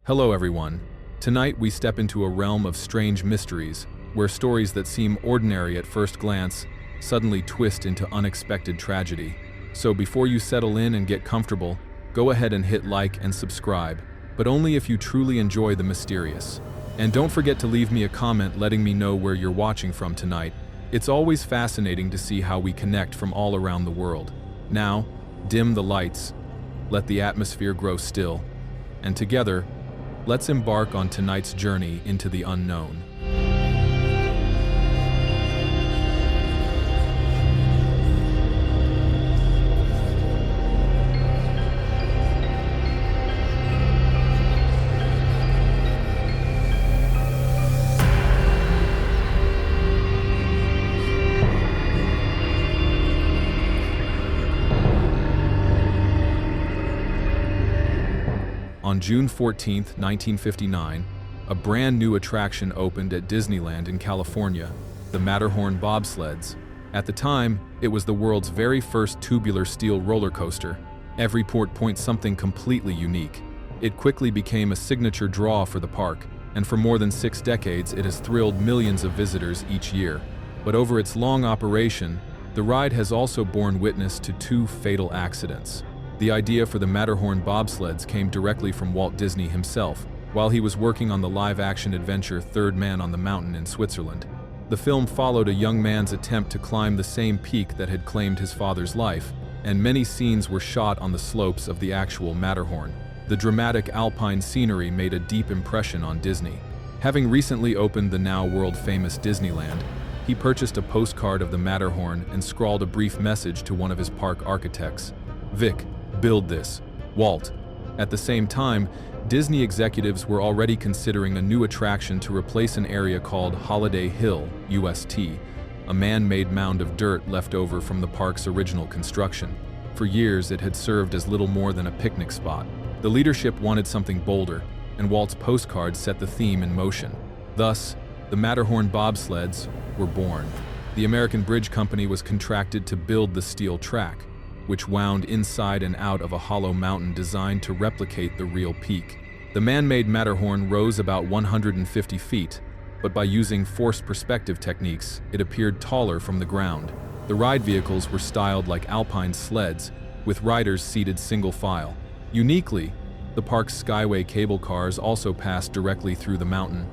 Hello everyone. Tonight we step into a realm of strange mysteries, where stories that seem ordinary at first glance suddenly twist into unexpected tragedy. So before you settle in and get comfortable, go ahead and hit like and subscribe, but only if you truly enjoy the mysterious. And don't forget to leave me a comment letting me know where you're watching from tonight. It's always fascinating to see how we connect from all around the world. Now, dim the lights, let the atmosphere grow still, and together, let's embark on tonight's journey into the unknown. On June 14, 1959, a brand new attraction opened at Disneyland in California, the Matterhorn bobsleds. At the time, it was the world's very first tubular steel roller coaster. Every port points something completely unique. It quickly became a signature draw for the park, and for more than 6 decades it has thrilled millions of visitors each year. But over its long operation, the ride has also borne witness to 2 fatal accidents. The idea for the Matterhorn bobsleds came directly from Walt Disney himself, while he was working on the live-action adventure Third Man on the Mountain in Switzerland. The film followed a young man's attempt to climb the same peak that had claimed his father's life, and many scenes were shot on the slopes of the actual Matterhorn. The dramatic alpine scenery made a deep impression on Disney. Having recently opened the now world-famous Disneyland, he purchased a postcard of the Matterhorn and scrawled a brief message to one of his park architects. "Vic, build this. Walt." At the same time, Disney executives were already considering a new attraction to replace an area called Holiday Hill, UST, a man-made mound of dirt left over from the park's original construction. For years, it had served as little more than a picnic spot. The leadership wanted something bolder, and Walt's postcard set the theme in motion. Thus, the Matterhorn bobsleds were born. The American Bridge Company was contracted to build the steel track, which wound inside and out of a hollow mountain designed to replicate the real peak. The man-made Matterhorn rose about 150 feet, but by using forced perspective techniques, it appeared taller from the ground. The ride vehicles were styled like alpine sleds, with riders seated single file. Uniquely, the park's Skyway cable cars also passed directly through the mountain,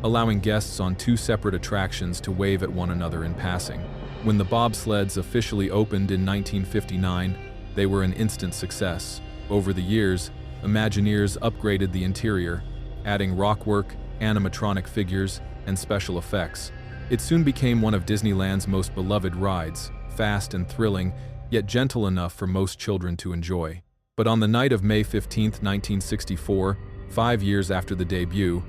allowing guests on 2 separate attractions to wave at one another in passing. When the bobsleds officially opened in 1959, they were an instant success. Over the years, Imagineers upgraded the interior, adding rockwork, animatronic figures, and special effects. It soon became one of Disneyland's most beloved rides, fast and thrilling, yet gentle enough for most children to enjoy. But on the night of May 15, 1964, 5 years after the debut,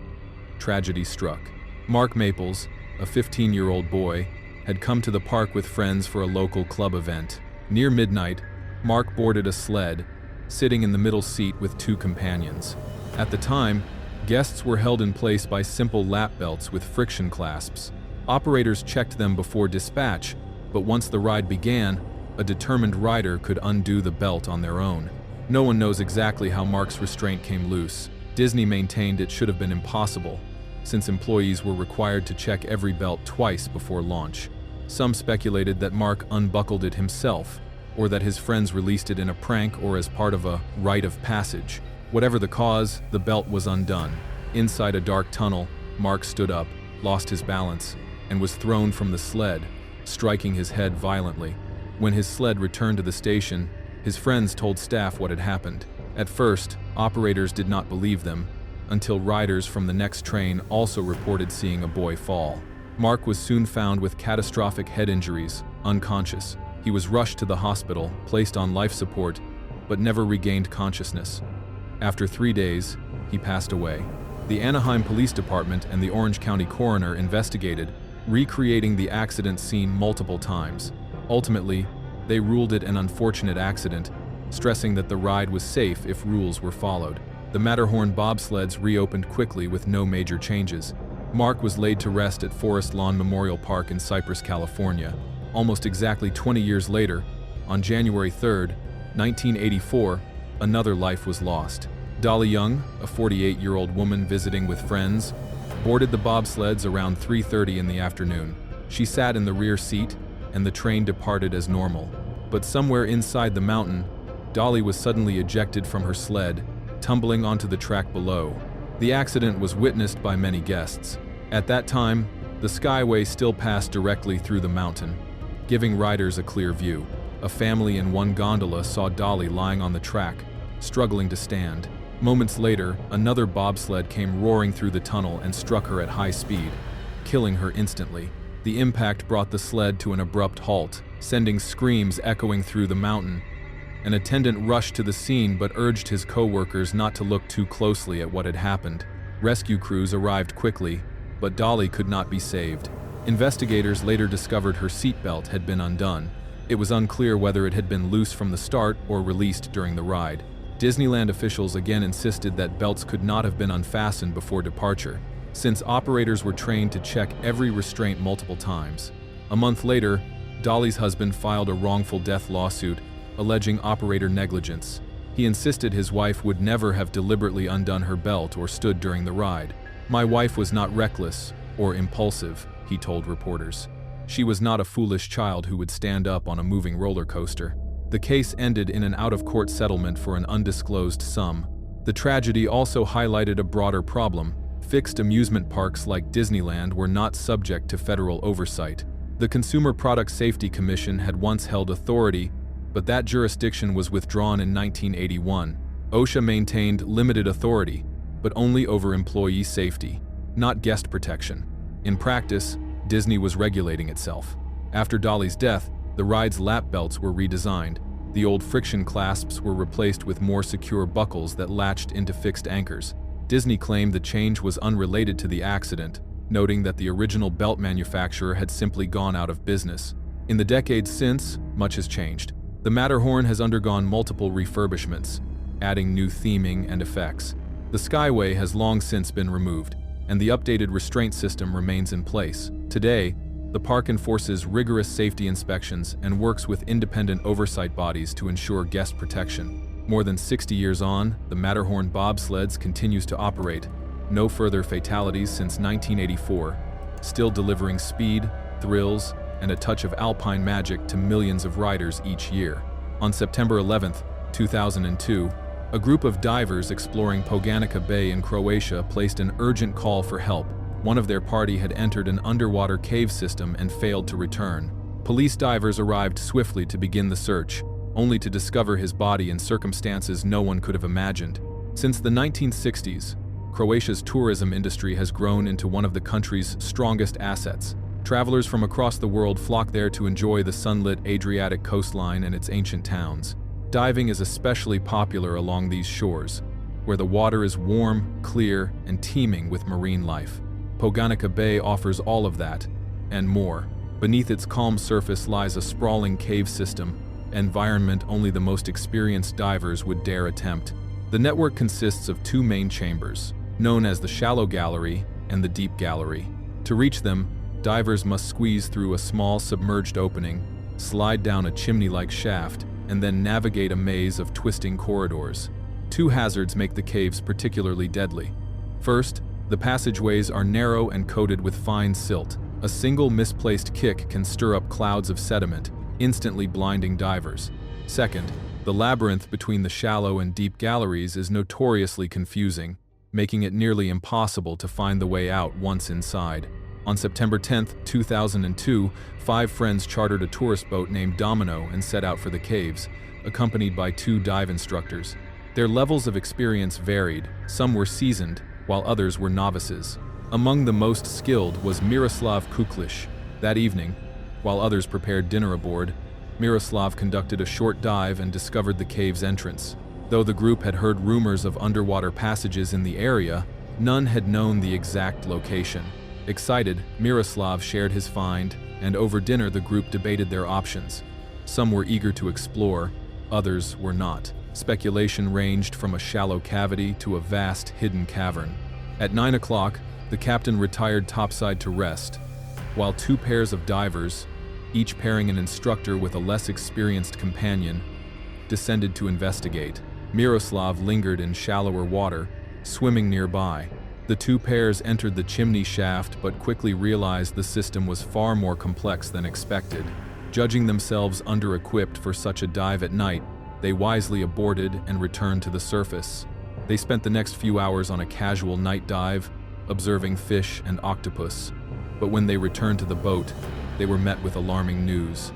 tragedy struck. Mark Maples, a 15-year-old boy, had come to the park with friends for a local club event. Near midnight, Mark boarded a sled, sitting in the middle seat with 2 companions. At the time, guests were held in place by simple lap belts with friction clasps. Operators checked them before dispatch, but once the ride began, a determined rider could undo the belt on their own. No one knows exactly how Mark's restraint came loose. Disney maintained it should have been impossible, since employees were required to check every belt twice before launch. Some speculated that Mark unbuckled it himself, or that his friends released it in a prank or as part of a rite of passage. Whatever the cause, the belt was undone. Inside a dark tunnel, Mark stood up, lost his balance, and was thrown from the sled, striking his head violently. When his sled returned to the station, his friends told staff what had happened. At first, operators did not believe them, until riders from the next train also reported seeing a boy fall. Mark was soon found with catastrophic head injuries, unconscious. He was rushed to the hospital, placed on life support, but never regained consciousness. After 3 days, he passed away. The Anaheim Police Department and the Orange County coroner investigated, recreating the accident scene multiple times. Ultimately, they ruled it an unfortunate accident, stressing that the ride was safe if rules were followed. The Matterhorn bobsleds reopened quickly with no major changes. Mark was laid to rest at Forest Lawn Memorial Park in Cypress, California. Almost exactly 20 years later, on January 3, 1984, another life was lost. Dolly Young, a 48-year-old woman visiting with friends, boarded the bobsleds around 3:30 in the afternoon. She sat in the rear seat, and the train departed as normal. But somewhere inside the mountain, Dolly was suddenly ejected from her sled, tumbling onto the track below. The accident was witnessed by many guests. At that time, the skyway still passed directly through the mountain, giving riders a clear view. A family in one gondola saw Dolly lying on the track, struggling to stand. Moments later, another bobsled came roaring through the tunnel and struck her at high speed, killing her instantly. The impact brought the sled to an abrupt halt, sending screams echoing through the mountain. An attendant rushed to the scene but urged his co-workers not to look too closely at what had happened. Rescue crews arrived quickly, but Dolly could not be saved. Investigators later discovered her seatbelt had been undone. It was unclear whether it had been loose from the start or released during the ride. Disneyland officials again insisted that belts could not have been unfastened before departure, since operators were trained to check every restraint multiple times. A month later, Dolly's husband filed a wrongful death lawsuit, alleging operator negligence. He insisted his wife would never have deliberately undone her belt or stood during the ride. "My wife was not reckless or impulsive," he told reporters. "She was not a foolish child who would stand up on a moving roller coaster." The case ended in an out-of-court settlement for an undisclosed sum. The tragedy also highlighted a broader problem. Fixed amusement parks like Disneyland were not subject to federal oversight. The Consumer Product Safety Commission had once held authority, but that jurisdiction was withdrawn in 1981. OSHA maintained limited authority, but only over employee safety, not guest protection. In practice, Disney was regulating itself. After Dolly's death, the ride's lap belts were redesigned. The old friction clasps were replaced with more secure buckles that latched into fixed anchors. Disney claimed the change was unrelated to the accident, noting that the original belt manufacturer had simply gone out of business. In the decades since, much has changed. The Matterhorn has undergone multiple refurbishments, adding new theming and effects. The Skyway has long since been removed, and the updated restraint system remains in place. Today, the park enforces rigorous safety inspections and works with independent oversight bodies to ensure guest protection. More than 60 years on, the Matterhorn bobsleds continues to operate. No further fatalities since 1984, still delivering speed, thrills, and a touch of alpine magic to millions of riders each year. On September 11, 2002, a group of divers exploring Poganica Bay in Croatia placed an urgent call for help. One of their party had entered an underwater cave system and failed to return. Police divers arrived swiftly to begin the search, only to discover his body in circumstances no one could have imagined. Since the 1960s, Croatia's tourism industry has grown into one of the country's strongest assets. Travelers from across the world flock there to enjoy the sunlit Adriatic coastline and its ancient towns. Diving is especially popular along these shores, where the water is warm, clear, and teeming with marine life. Poganica Bay offers all of that, and more. Beneath its calm surface lies a sprawling cave system, environment only the most experienced divers would dare attempt. The network consists of two main chambers, known as the Shallow Gallery and the Deep Gallery. To reach them, divers must squeeze through a small submerged opening, slide down a chimney-like shaft, and then navigate a maze of twisting corridors. Two hazards make the caves particularly deadly. First, the passageways are narrow and coated with fine silt. A single misplaced kick can stir up clouds of sediment, instantly blinding divers. Second, the labyrinth between the shallow and deep galleries is notoriously confusing, making it nearly impossible to find the way out once inside. On September 10, 2002, 5 friends chartered a tourist boat named Domino and set out for the caves, accompanied by 2 dive instructors. Their levels of experience varied. Some were seasoned, while others were novices. Among the most skilled was Miroslav Kuklish. That evening, while others prepared dinner aboard, Miroslav conducted a short dive and discovered the cave's entrance. Though the group had heard rumors of underwater passages in the area, none had known the exact location. Excited, Miroslav shared his find, and over dinner the group debated their options. Some were eager to explore, others were not. Speculation ranged from a shallow cavity to a vast hidden cavern. At 9 o'clock, the captain retired topside to rest, while 2 pairs of divers, each pairing an instructor with a less experienced companion, descended to investigate. Miroslav lingered in shallower water, swimming nearby. The two pairs entered the chimney shaft but quickly realized the system was far more complex than expected. Judging themselves under-equipped for such a dive at night, they wisely aborted and returned to the surface. They spent the next few hours on a casual night dive, observing fish and octopus. But when they returned to the boat, they were met with alarming news.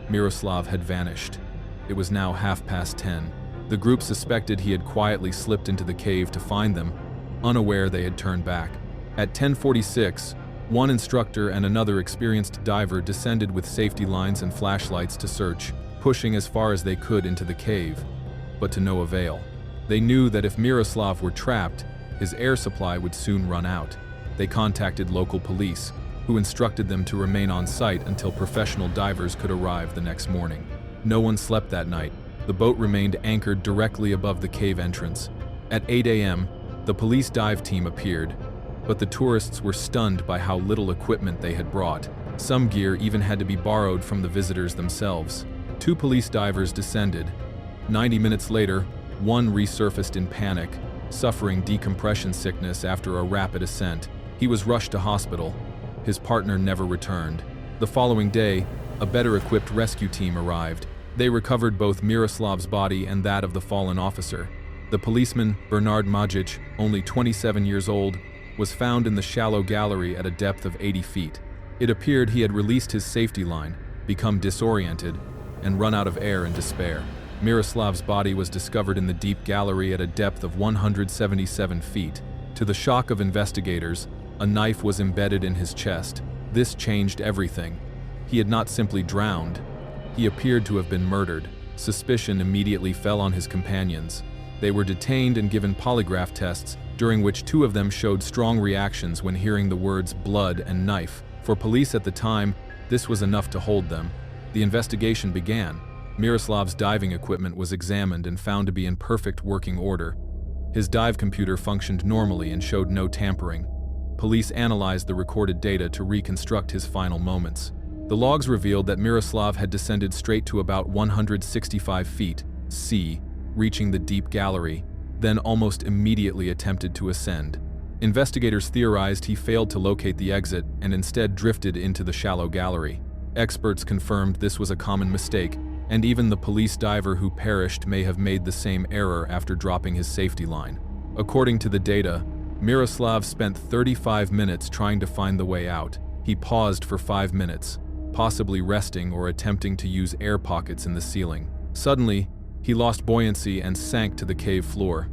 Miroslav had vanished. It was now 10:30. The group suspected he had quietly slipped into the cave to find them, unaware they had turned back. At 10:46, one instructor and another experienced diver descended with safety lines and flashlights to search, pushing as far as they could into the cave, but to no avail. They knew that if Miroslav were trapped, his air supply would soon run out. They contacted local police, who instructed them to remain on site until professional divers could arrive the next morning. No one slept that night. The boat remained anchored directly above the cave entrance. At 8 a.m., the police dive team appeared, but the tourists were stunned by how little equipment they had brought. Some gear even had to be borrowed from the visitors themselves. Two police divers descended. 90 minutes later, one resurfaced in panic, suffering decompression sickness after a rapid ascent. He was rushed to hospital. His partner never returned. The following day, a better-equipped rescue team arrived. They recovered both Miroslav's body and that of the fallen officer. The policeman, Bernard Majic, only 27 years old, was found in the shallow gallery at a depth of 80 feet. It appeared he had released his safety line, become disoriented, and run out of air in despair. Miroslav's body was discovered in the deep gallery at a depth of 177 feet. To the shock of investigators, a knife was embedded in his chest. This changed everything. He had not simply drowned. He appeared to have been murdered. Suspicion immediately fell on his companions. They were detained and given polygraph tests, during which two of them showed strong reactions when hearing the words blood and knife. For police at the time, this was enough to hold them. The investigation began. Miroslav's diving equipment was examined and found to be in perfect working order. His dive computer functioned normally and showed no tampering. Police analyzed the recorded data to reconstruct his final moments. The logs revealed that Miroslav had descended straight to about 165 feet, c, reaching the deep gallery, then almost immediately attempted to ascend. Investigators theorized he failed to locate the exit and instead drifted into the shallow gallery. Experts confirmed this was a common mistake, and even the police diver who perished may have made the same error after dropping his safety line. According to the data, Miroslav spent 35 minutes trying to find the way out. He paused for 5 minutes, possibly resting or attempting to use air pockets in the ceiling. Suddenly, he lost buoyancy and sank to the cave floor.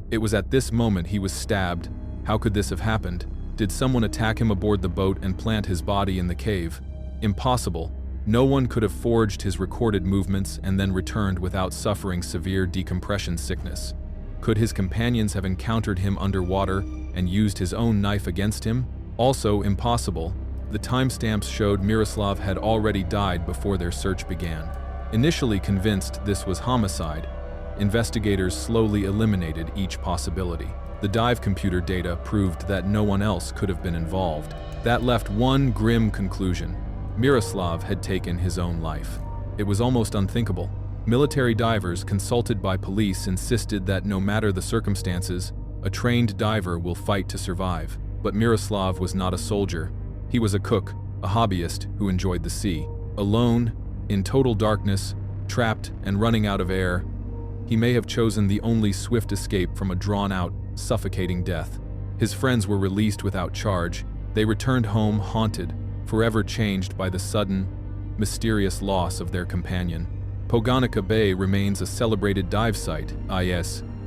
It was at this moment he was stabbed. How could this have happened? Did someone attack him aboard the boat and plant his body in the cave? Impossible. No one could have forged his recorded movements and then returned without suffering severe decompression sickness. Could his companions have encountered him underwater and used his own knife against him? Also impossible. The timestamps showed Miroslav had already died before their search began. Initially convinced this was homicide, investigators slowly eliminated each possibility. The dive computer data proved that no one else could have been involved. That left one grim conclusion. Miroslav had taken his own life. It was almost unthinkable. Military divers consulted by police insisted that no matter the circumstances, a trained diver will fight to survive. But Miroslav was not a soldier. He was a cook, a hobbyist who enjoyed the sea. Alone, in total darkness, trapped and running out of air, he may have chosen the only swift escape from a drawn-out, suffocating death. His friends were released without charge. They returned home haunted, forever changed by the sudden, mysterious loss of their companion. Poganica Bay remains a celebrated dive site,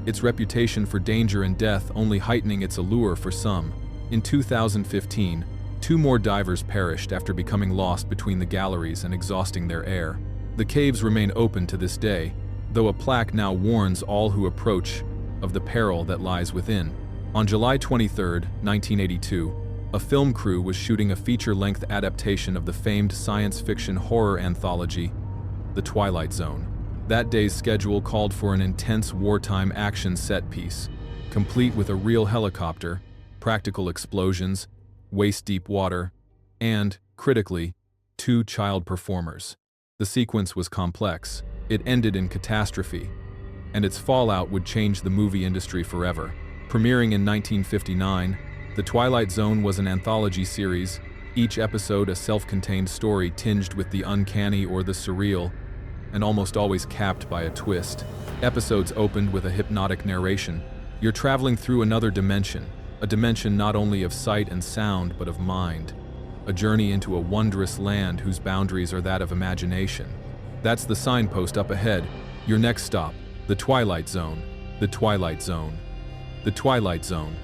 its reputation for danger and death only heightening its allure for some. In 2015, 2 more divers perished after becoming lost between the galleries and exhausting their air. The caves remain open to this day, though a plaque now warns all who approach of the peril that lies within. On July 23, 1982, a film crew was shooting a feature-length adaptation of the famed science fiction horror anthology, The Twilight Zone. That day's schedule called for an intense wartime action set piece, complete with a real helicopter, practical explosions, waist-deep water, and, critically, 2 child performers. The sequence was complex. It ended in catastrophe. and its fallout would change the movie industry forever. Premiering in 1959, The Twilight Zone was an anthology series, each episode a self-contained story tinged with the uncanny or the surreal, and almost always capped by a twist. Episodes opened with a hypnotic narration. You're traveling through another dimension, a dimension not only of sight and sound but of mind. A journey into a wondrous land whose boundaries are that of imagination. That's the signpost up ahead. Your next stop, The Twilight Zone. The Twilight Zone. The Twilight Zone.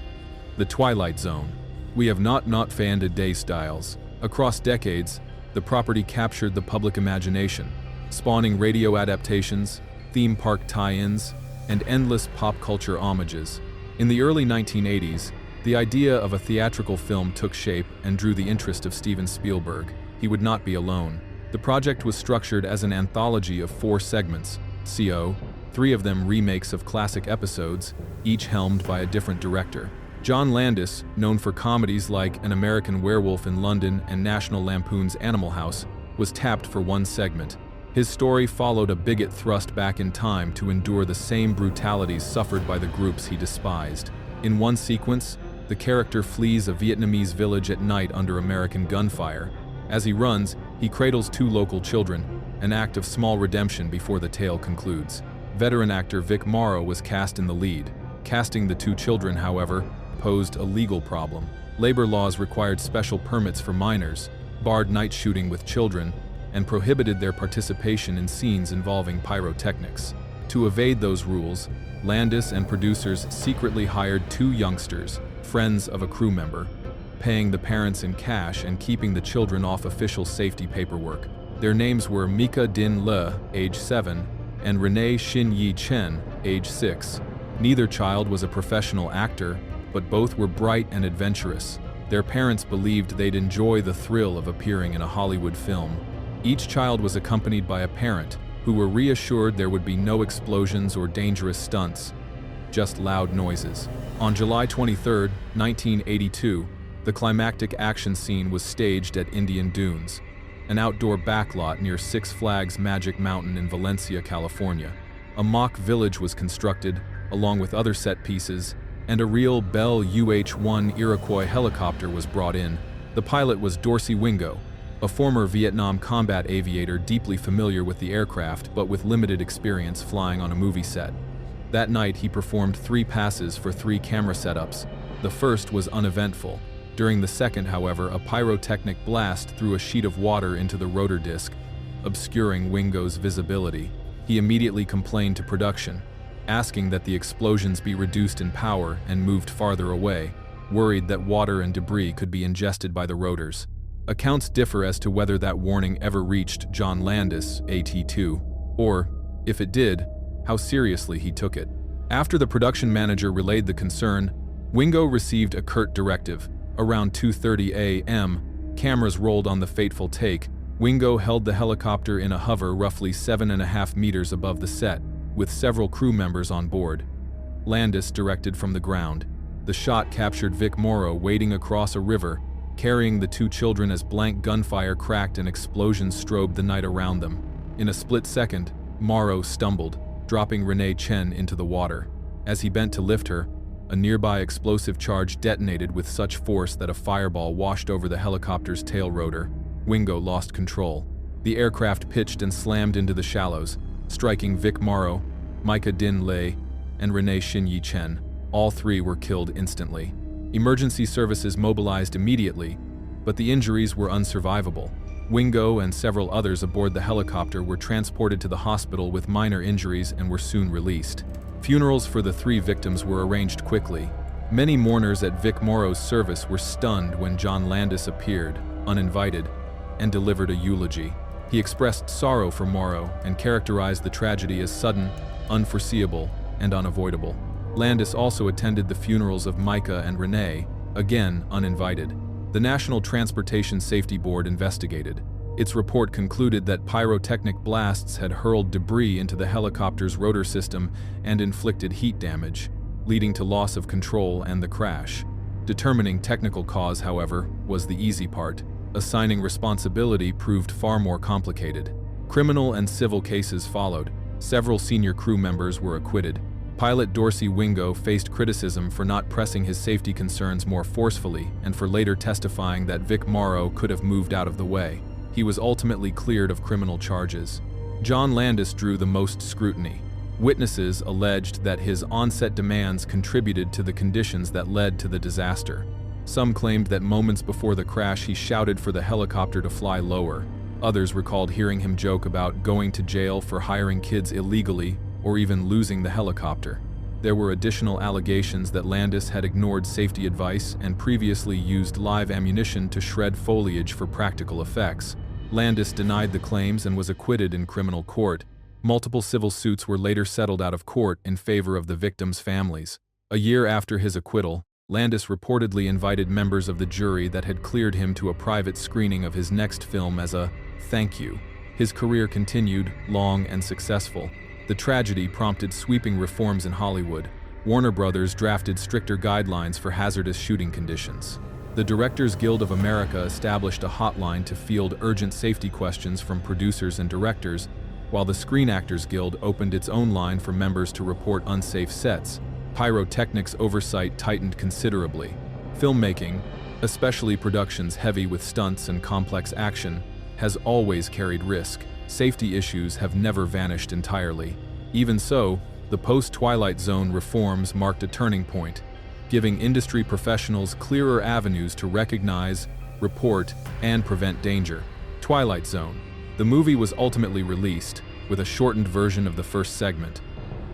The Twilight Zone. We have not fanned a day styles. Across decades, the property captured the public imagination, spawning radio adaptations, theme park tie-ins, and endless pop culture homages. In the early 1980s, the idea of a theatrical film took shape and drew the interest of Steven Spielberg. He would not be alone. The project was structured as an anthology of 4 segments, CO, 3 of them remakes of classic episodes, each helmed by a different director. John Landis, known for comedies like An American Werewolf in London and National Lampoon's Animal House, was tapped for one segment. His story followed a bigot thrust back in time to endure the same brutalities suffered by the groups he despised. In one sequence, the character flees a Vietnamese village at night under American gunfire. As he runs, he cradles 2 local children, an act of small redemption before the tale concludes. Veteran actor Vic Morrow was cast in the lead. Casting the 2 children, however, posed a legal problem. Labor laws required special permits for minors, barred night shooting with children, and prohibited their participation in scenes involving pyrotechnics. To evade those rules, Landis and producers secretly hired 2 youngsters, friends of a crew member, paying the parents in cash and keeping the children off official safety paperwork. Their names were Mika Din Le, age 7, and Renee Shin Yi Chen, age 6. Neither child was a professional actor, but both were bright and adventurous. Their parents believed they'd enjoy the thrill of appearing in a Hollywood film. Each child was accompanied by a parent, who were reassured there would be no explosions or dangerous stunts, just loud noises. On July 23, 1982, the climactic action scene was staged at Indian Dunes, an outdoor backlot near Six Flags Magic Mountain in Valencia, California. A mock village was constructed, along with other set pieces, and a real Bell UH-1 Iroquois helicopter was brought in. The pilot was Dorsey Wingo, a former Vietnam combat aviator deeply familiar with the aircraft but with limited experience flying on a movie set. That night he performed 3 passes for 3 camera setups. The first was uneventful. During the second, however, a pyrotechnic blast threw a sheet of water into the rotor disc, obscuring Wingo's visibility. He immediately complained to production, asking that the explosions be reduced in power and moved farther away, worried that water and debris could be ingested by the rotors. Accounts differ as to whether that warning ever reached John Landis, AT2, or, if it did, how seriously he took it. After the production manager relayed the concern, Wingo received a curt directive. Around 2:30 a.m., cameras rolled on the fateful take. Wingo held the helicopter in a hover roughly 7.5 meters above the set, with several crew members on board. Landis directed from the ground. The shot captured Vic Morrow wading across a river, carrying the 2 children as blank gunfire cracked and explosions strobed the night around them. In a split second, Morrow stumbled, dropping Renee Chen into the water. As he bent to lift her, a nearby explosive charge detonated with such force that a fireball washed over the helicopter's tail rotor. Wingo lost control. The aircraft pitched and slammed into the shallows, striking Vic Morrow, Micah Din Le, and Renee Shin Yi Chen. All 3 were killed instantly. Emergency services mobilized immediately, but the injuries were unsurvivable. Wingo and several others aboard the helicopter were transported to the hospital with minor injuries and were soon released. Funerals for the 3 victims were arranged quickly. Many mourners at Vic Morrow's service were stunned when John Landis appeared, uninvited, and delivered a eulogy. He expressed sorrow for Morrow and characterized the tragedy as sudden, unforeseeable, and unavoidable. Landis also attended the funerals of Micah and Renee, again uninvited. The National Transportation Safety Board investigated. Its report concluded that pyrotechnic blasts had hurled debris into the helicopter's rotor system and inflicted heat damage, leading to loss of control and the crash. Determining technical cause, however, was the easy part. Assigning responsibility proved far more complicated. Criminal and civil cases followed, Several senior crew members were acquitted. Pilot Dorsey Wingo faced criticism for not pressing his safety concerns more forcefully and for later testifying that Vic Morrow could have moved out of the way. He was ultimately cleared of criminal charges. John Landis drew the most scrutiny. Witnesses alleged that his on-set demands contributed to the conditions that led to the disaster. Some claimed that moments before the crash he shouted for the helicopter to fly lower. Others recalled hearing him joke about going to jail for hiring kids illegally or even losing the helicopter. There were additional allegations that Landis had ignored safety advice and previously used live ammunition to shred foliage for practical effects. Landis denied the claims and was acquitted in criminal court. Multiple civil suits were later settled out of court in favor of the victims' families. A year after his acquittal, Landis reportedly invited members of the jury that had cleared him to a private screening of his next film as a thank you. His career continued, long and successful. The tragedy prompted sweeping reforms in Hollywood. Warner Brothers drafted stricter guidelines for hazardous shooting conditions. The Directors Guild of America established a hotline to field urgent safety questions from producers and directors, while the Screen Actors Guild opened its own line for members to report unsafe sets. Pyrotechnics oversight tightened considerably. Filmmaking, especially productions heavy with stunts and complex action, has always carried risk. Safety issues have never vanished entirely. Even so, the post-Twilight Zone reforms marked a turning point, giving industry professionals clearer avenues to recognize, report, and prevent danger. Twilight Zone. The movie was ultimately released, with a shortened version of the first segment.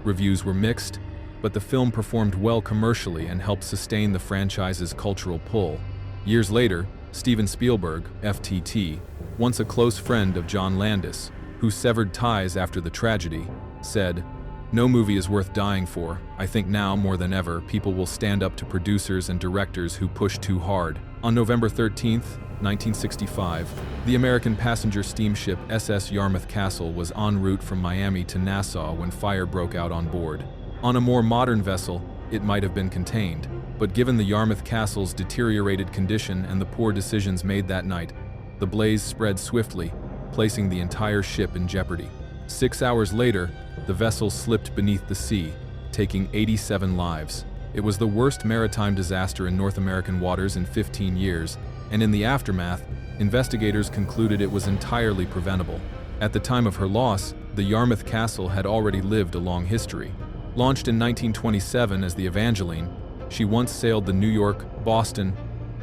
Reviews were mixed, but the film performed well commercially and helped sustain the franchise's cultural pull. Years later, Steven Spielberg, FTT, once a close friend of John Landis, who severed ties after the tragedy, said, "No movie is worth dying for. I think now, more than ever, people will stand up to producers and directors who push too hard." On November 13, 1965, the American passenger steamship SS Yarmouth Castle was en route from Miami to Nassau when fire broke out on board. On a more modern vessel, it might have been contained, but given the Yarmouth Castle's deteriorated condition and the poor decisions made that night, the blaze spread swiftly, placing the entire ship in jeopardy. 6 hours later, the vessel slipped beneath the sea, taking 87 lives. It was the worst maritime disaster in North American waters in 15 years, and in the aftermath, investigators concluded it was entirely preventable. At the time of her loss, the Yarmouth Castle had already lived a long history. Launched in 1927 as the Evangeline, she once sailed the New York, Boston,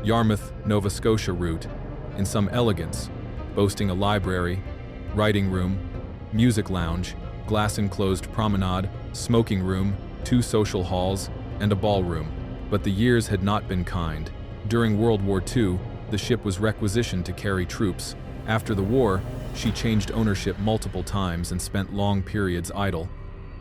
Yarmouth, Nova Scotia route in some elegance, boasting a library, writing room, music lounge, glass-enclosed promenade, smoking room, 2 social halls, and a ballroom. But the years had not been kind. During World War II, the ship was requisitioned to carry troops. After the war, she changed ownership multiple times and spent long periods idle.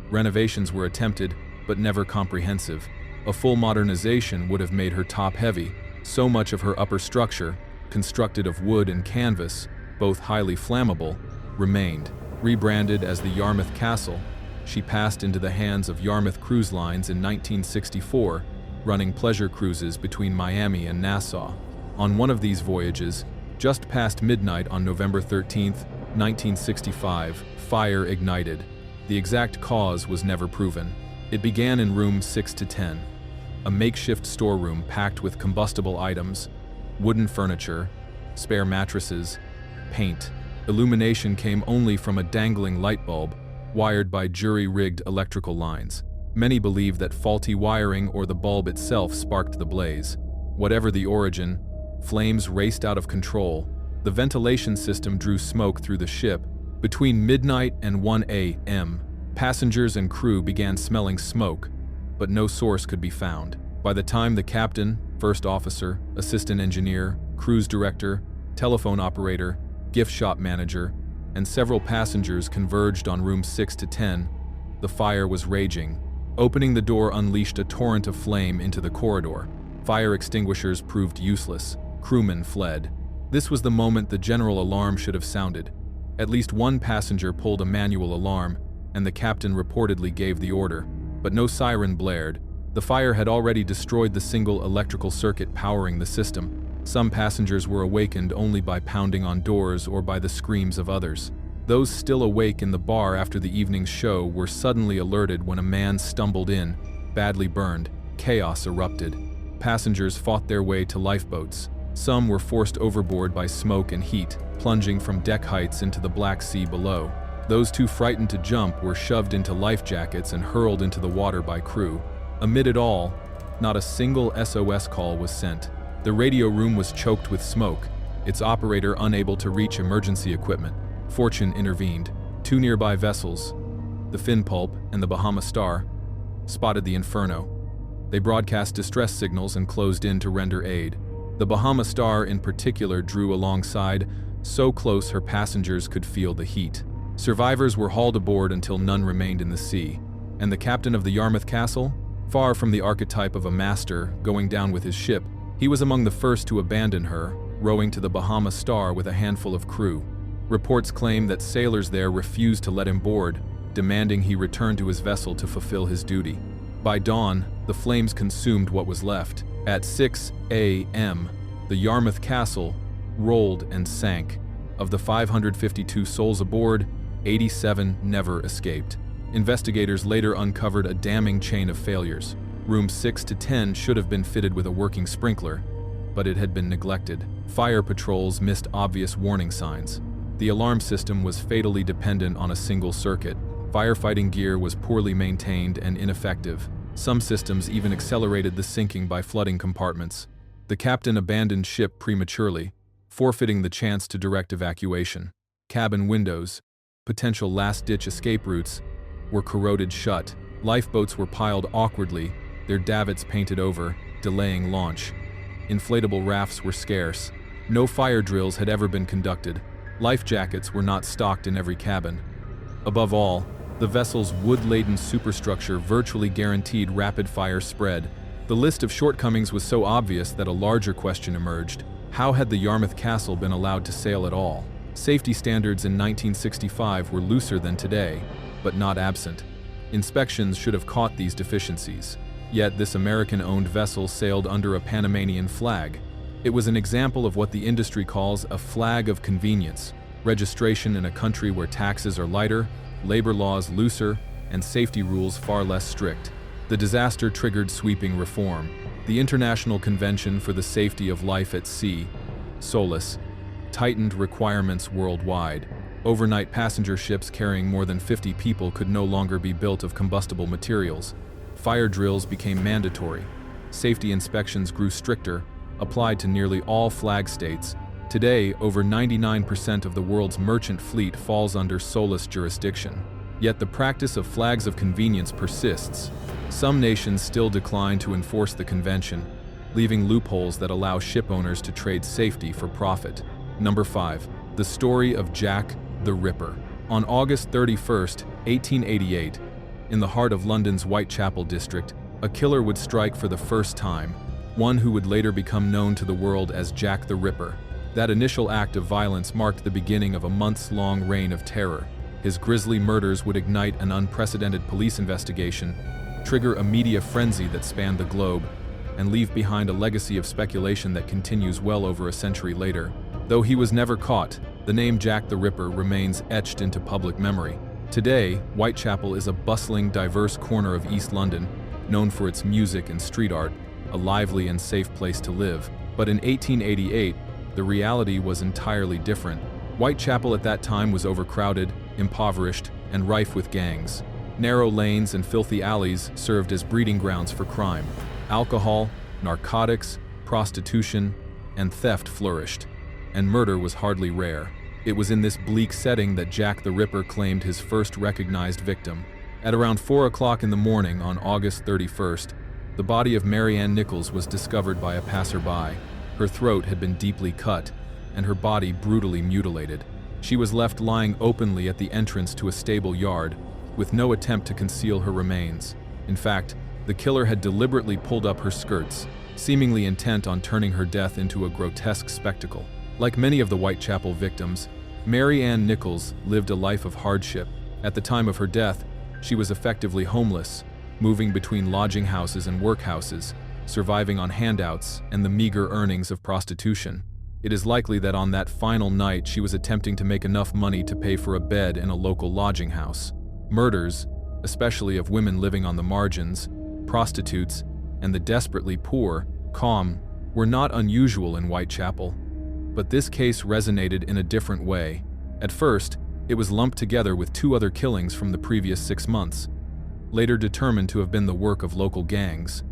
Renovations were attempted, but never comprehensive. A full modernization would have made her top-heavy. So much of her upper structure, constructed of wood and canvas, both highly flammable, remained. Rebranded as the Yarmouth Castle, she passed into the hands of Yarmouth Cruise Lines in 1964, running pleasure cruises between Miami and Nassau. On one of these voyages, just past midnight on November 13, 1965, fire ignited. The exact cause was never proven. It began in room 6 to 10, a makeshift storeroom packed with combustible items, wooden furniture, spare mattresses, paint. Illumination came only from a dangling light bulb, wired by jury-rigged electrical lines. Many believe that faulty wiring or the bulb itself sparked the blaze. Whatever the origin, flames raced out of control. The ventilation system drew smoke through the ship. Between midnight and 1 a.m., passengers and crew began smelling smoke, but no source could be found. By the time the captain, first officer, assistant engineer, cruise director, telephone operator, gift shop manager, and several passengers converged on room 6 to 10, the fire was raging. Opening the door unleashed a torrent of flame into the corridor. Fire extinguishers proved useless. Crewmen fled. This was the moment the general alarm should have sounded. At least one passenger pulled a manual alarm, and the captain reportedly gave the order, but no siren blared. The fire had already destroyed the single electrical circuit powering the system. Some passengers were awakened only by pounding on doors or by the screams of others. Those still awake in the bar after the evening's show were suddenly alerted when a man stumbled in, badly burned. Chaos erupted. Passengers fought their way to lifeboats. Some were forced overboard by smoke and heat, plunging from deck heights into the Black Sea below. Those too frightened to jump were shoved into life jackets and hurled into the water by crew. Amid it all, not a single SOS call was sent. The radio room was choked with smoke, its operator unable to reach emergency equipment. Fortune intervened. Two nearby vessels, the Finn Pulp and the Bahama Star, spotted the inferno. They broadcast distress signals and closed in to render aid. The Bahama Star in particular drew alongside, so close her passengers could feel the heat. Survivors were hauled aboard until none remained in the sea. And the captain of the Yarmouth Castle? Far from the archetype of a master going down with his ship, he was among the first to abandon her, rowing to the Bahama Star with a handful of crew. Reports claim that sailors there refused to let him board, demanding he return to his vessel to fulfill his duty. By dawn, the flames consumed what was left. At 6 a.m., the Yarmouth Castle rolled and sank. Of the 552 souls aboard, 87 never escaped. Investigators later uncovered a damning chain of failures. Rooms 6 to 10 should have been fitted with a working sprinkler, but it had been neglected. Fire patrols missed obvious warning signs. The alarm system was fatally dependent on a single circuit. Firefighting gear was poorly maintained and ineffective. Some systems even accelerated the sinking by flooding compartments. The captain abandoned ship prematurely, forfeiting the chance to direct evacuation. Cabin windows, potential last-ditch escape routes, were corroded shut. Lifeboats were piled awkwardly, their davits painted over, delaying launch. Inflatable rafts were scarce. No fire drills had ever been conducted. Life jackets were not stocked in every cabin. Above all, the vessel's wood-laden superstructure virtually guaranteed rapid-fire spread. The list of shortcomings was so obvious that a larger question emerged. How had the Yarmouth Castle been allowed to sail at all? Safety standards in 1965 were looser than today, but not absent. Inspections should have caught these deficiencies. Yet this American-owned vessel sailed under a Panamanian flag. It was an example of what the industry calls a flag of convenience, registration in a country where taxes are lighter, labor laws looser, and safety rules far less strict. The disaster triggered sweeping reform. The International Convention for the Safety of Life at Sea, SOLAS, tightened requirements worldwide. Overnight passenger ships carrying more than 50 people could no longer be built of combustible materials. Fire drills became mandatory. Safety inspections grew stricter, applied to nearly all flag states. Today, over 99% of the world's merchant fleet falls under SOLAS jurisdiction. Yet the practice of flags of convenience persists. Some nations still decline to enforce the convention, leaving loopholes that allow ship owners to trade safety for profit. Number 5. The story of Jack the Ripper. On August 31, 1888, in the heart of London's Whitechapel district, a killer would strike for the first time, one who would later become known to the world as Jack the Ripper. That initial act of violence marked the beginning of a months-long reign of terror. His grisly murders would ignite an unprecedented police investigation, trigger a media frenzy that spanned the globe, and leave behind a legacy of speculation that continues well over a century later. Though he was never caught, the name Jack the Ripper remains etched into public memory. Today, Whitechapel is a bustling, diverse corner of East London, known for its music and street art, a lively and safe place to live. But in 1888, the reality was entirely different. Whitechapel at that time was overcrowded, impoverished, and rife with gangs. Narrow lanes and filthy alleys served as breeding grounds for crime. Alcohol, narcotics, prostitution, and theft flourished, and murder was hardly rare. It was in this bleak setting that Jack the Ripper claimed his first recognized victim. At around 4 o'clock in the morning on August 31st, the body of Mary Ann Nichols was discovered by a passerby. Her throat had been deeply cut, and her body brutally mutilated. She was left lying openly at the entrance to a stable yard, with no attempt to conceal her remains. In fact, the killer had deliberately pulled up her skirts, seemingly intent on turning her death into a grotesque spectacle. Like many of the Whitechapel victims, Mary Ann Nichols lived a life of hardship. At the time of her death, she was effectively homeless, moving between lodging houses and workhouses, surviving on handouts and the meager earnings of prostitution. It is likely that on that final night she was attempting to make enough money to pay for a bed in a local lodging house. Murders, especially of women living on the margins, prostitutes, and the desperately poor, were not unusual in Whitechapel. But this case resonated in a different way. At first, it was lumped together with 2 other killings from the previous 6 months, later determined to have been the work of local gangs.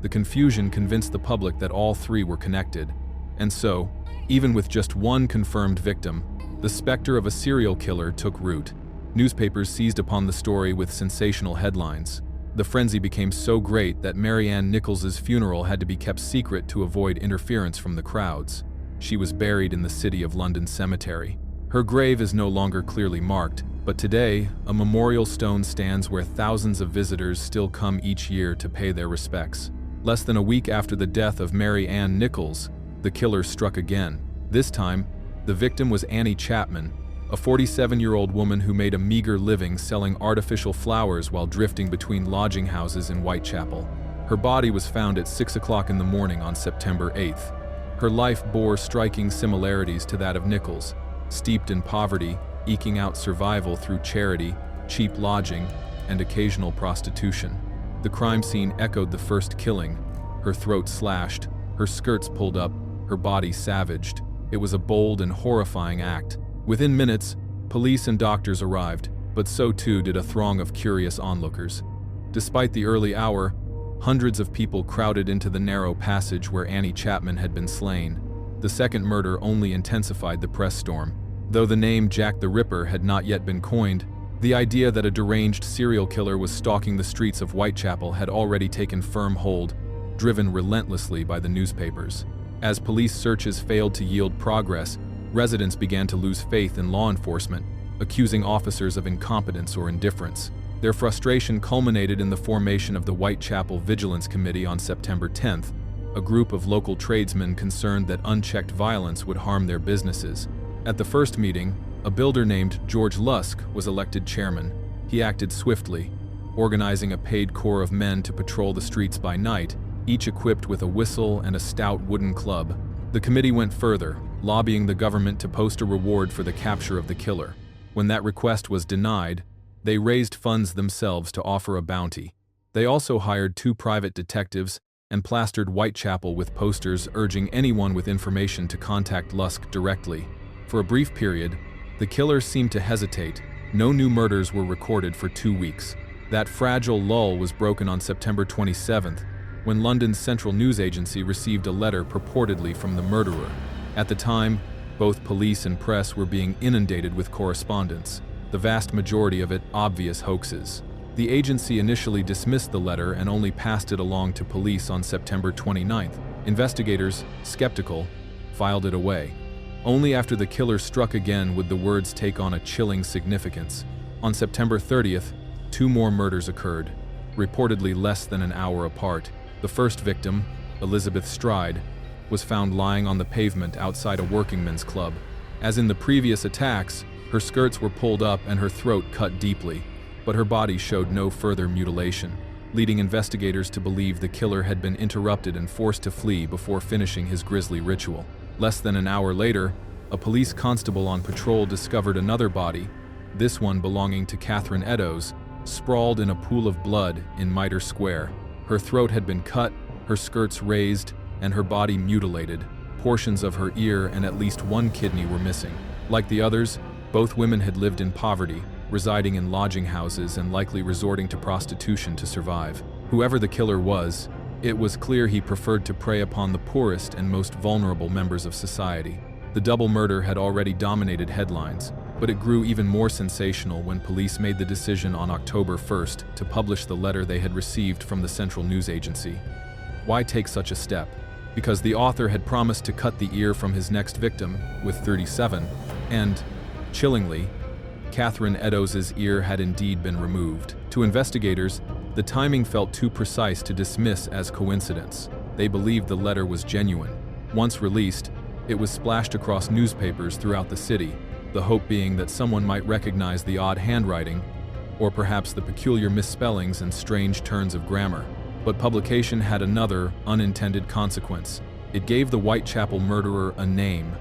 The confusion convinced the public that all 3 were connected, and so, even with just 1 confirmed victim, the specter of a serial killer took root. Newspapers seized upon the story with sensational headlines. The frenzy became so great that Mary Ann Nichols's funeral had to be kept secret to avoid interference from the crowds. She was buried in the City of London cemetery. Her grave is no longer clearly marked, but today, a memorial stone stands where thousands of visitors still come each year to pay their respects. Less than a week after the death of Mary Ann Nichols, the killer struck again. This time, the victim was Annie Chapman, a 47-year-old woman who made a meager living selling artificial flowers while drifting between lodging houses in Whitechapel. Her body was found at 6 o'clock in the morning on September 8th. Her life bore striking similarities to that of Nichols, steeped in poverty, eking out survival through charity, cheap lodging, and occasional prostitution. The crime scene echoed the first killing, her throat slashed, her skirts pulled up, her body savaged. It was a bold and horrifying act. Within minutes, police and doctors arrived, but so too did a throng of curious onlookers. Despite the early hour, hundreds of people crowded into the narrow passage where Annie Chapman had been slain. The second murder only intensified the press storm. Though the name Jack the Ripper had not yet been coined, the idea that a deranged serial killer was stalking the streets of Whitechapel had already taken firm hold, driven relentlessly by the newspapers. As police searches failed to yield progress, residents began to lose faith in law enforcement, accusing officers of incompetence or indifference. Their frustration culminated in the formation of the Whitechapel Vigilance Committee on September 10th, a group of local tradesmen concerned that unchecked violence would harm their businesses. At the first meeting, a builder named George Lusk was elected chairman. He acted swiftly, organizing a paid corps of men to patrol the streets by night, each equipped with a whistle and a stout wooden club. The committee went further, lobbying the government to post a reward for the capture of the killer. When that request was denied, they raised funds themselves to offer a bounty. They also hired 2 private detectives and plastered Whitechapel with posters urging anyone with information to contact Lusk directly. For a brief period, the killer seemed to hesitate. No new murders were recorded for 2 weeks. That fragile lull was broken on September 27th, when London's Central News Agency received a letter purportedly from the murderer. At the time, both police and press were being inundated with correspondence, the vast majority of it obvious hoaxes. The agency initially dismissed the letter and only passed it along to police on September 29th. Investigators, skeptical, filed it away. Only after the killer struck again would the words take on a chilling significance. On September 30th, 2 more murders occurred, reportedly less than an hour apart. The first victim, Elizabeth Stride, was found lying on the pavement outside a workingmen's club. As in the previous attacks, her skirts were pulled up and her throat cut deeply, but her body showed no further mutilation, leading investigators to believe the killer had been interrupted and forced to flee before finishing his grisly ritual. Less than an hour later, a police constable on patrol discovered another body, this one belonging to Catherine Eddowes, sprawled in a pool of blood in Mitre Square. Her throat had been cut, her skirts raised, and her body mutilated. Portions of her ear and at least 1 kidney were missing. Like the others, both women had lived in poverty, residing in lodging houses and likely resorting to prostitution to survive. Whoever the killer was, it was clear he preferred to prey upon the poorest and most vulnerable members of society. The double murder had already dominated headlines, but it grew even more sensational when police made the decision on October 1st to publish the letter they had received from the Central News Agency. Why take such a step? Because the author had promised to cut the ear from his next victim, with 37, and, chillingly, Catherine Eddowes' ear had indeed been removed. To investigators, the timing felt too precise to dismiss as coincidence. They believed the letter was genuine. Once released, it was splashed across newspapers throughout the city, the hope being that someone might recognize the odd handwriting, or perhaps the peculiar misspellings and strange turns of grammar. But publication had another unintended consequence. It gave the Whitechapel murderer a name.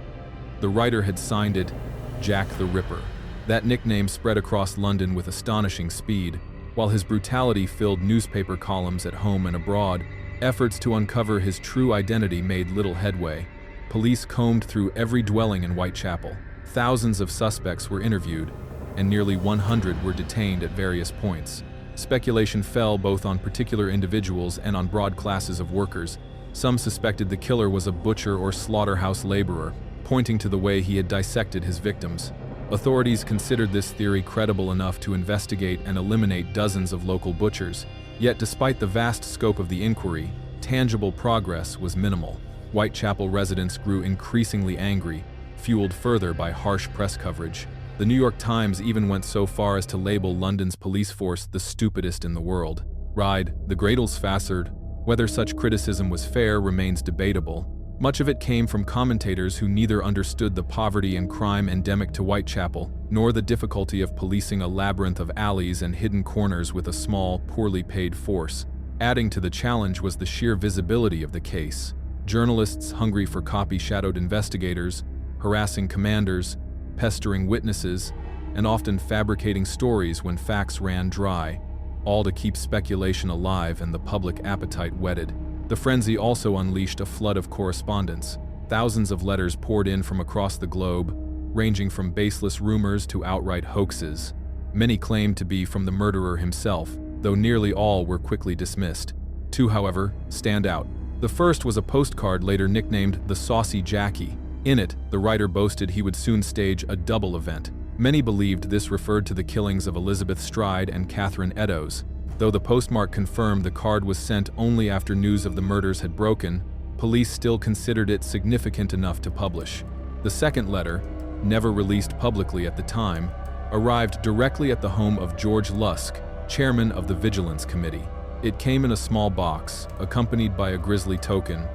The writer had signed it Jack the Ripper. That nickname spread across London with astonishing speed. While his brutality filled newspaper columns at home and abroad, efforts to uncover his true identity made little headway. Police combed through every dwelling in Whitechapel. Thousands of suspects were interviewed, and nearly 100 were detained at various points. Speculation fell both on particular individuals and on broad classes of workers. Some suspected the killer was a butcher or slaughterhouse laborer, pointing to the way he had dissected his victims. Authorities considered this theory credible enough to investigate and eliminate dozens of local butchers. Yet despite the vast scope of the inquiry, tangible progress was minimal. Whitechapel residents grew increasingly angry, fueled further by harsh press coverage. The New York Times even went so far as to label London's police force the stupidest in the world. The Greatels Fassard. Whether such criticism was fair remains debatable. Much of it came from commentators who neither understood the poverty and crime endemic to Whitechapel, nor the difficulty of policing a labyrinth of alleys and hidden corners with a small, poorly paid force. Adding to the challenge was the sheer visibility of the case. Journalists hungry for copy shadowed investigators, harassing commanders, pestering witnesses, and often fabricating stories when facts ran dry, all to keep speculation alive and the public appetite whetted. The frenzy also unleashed a flood of correspondence. Thousands of letters poured in from across the globe, ranging from baseless rumors to outright hoaxes. Many claimed to be from the murderer himself, though nearly all were quickly dismissed. Two, however, stand out. The first was a postcard later nicknamed the Saucy Jackie. In it, the writer boasted he would soon stage a double event. Many believed this referred to the killings of Elizabeth Stride and Catherine Eddowes. Though the postmark confirmed the card was sent only after news of the murders had broken, police still considered it significant enough to publish. The second letter, never released publicly at the time, arrived directly at the home of George Lusk, chairman of the Vigilance Committee. It came in a small box, accompanied by a grisly token,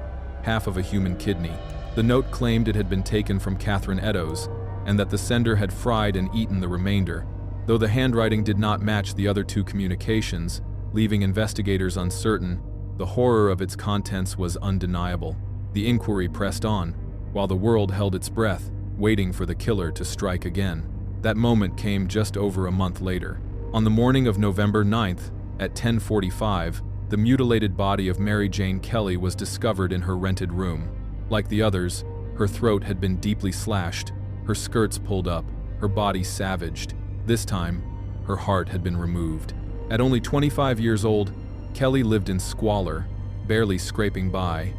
half of a human kidney. The note claimed it had been taken from Catherine Eddowes, and that the sender had fried and eaten the remainder, though the handwriting did not match the other two communications, leaving investigators uncertain. The horror of its contents was undeniable. The inquiry pressed on, while the world held its breath, waiting for the killer to strike again. That moment came just over a month later. On the morning of November 9th, at 10:45, the mutilated body of Mary Jane Kelly was discovered in her rented room. Like the others, her throat had been deeply slashed, her skirts pulled up, her body savaged. This time, her heart had been removed. At only 25 years old, Kelly lived in squalor, barely scraping by.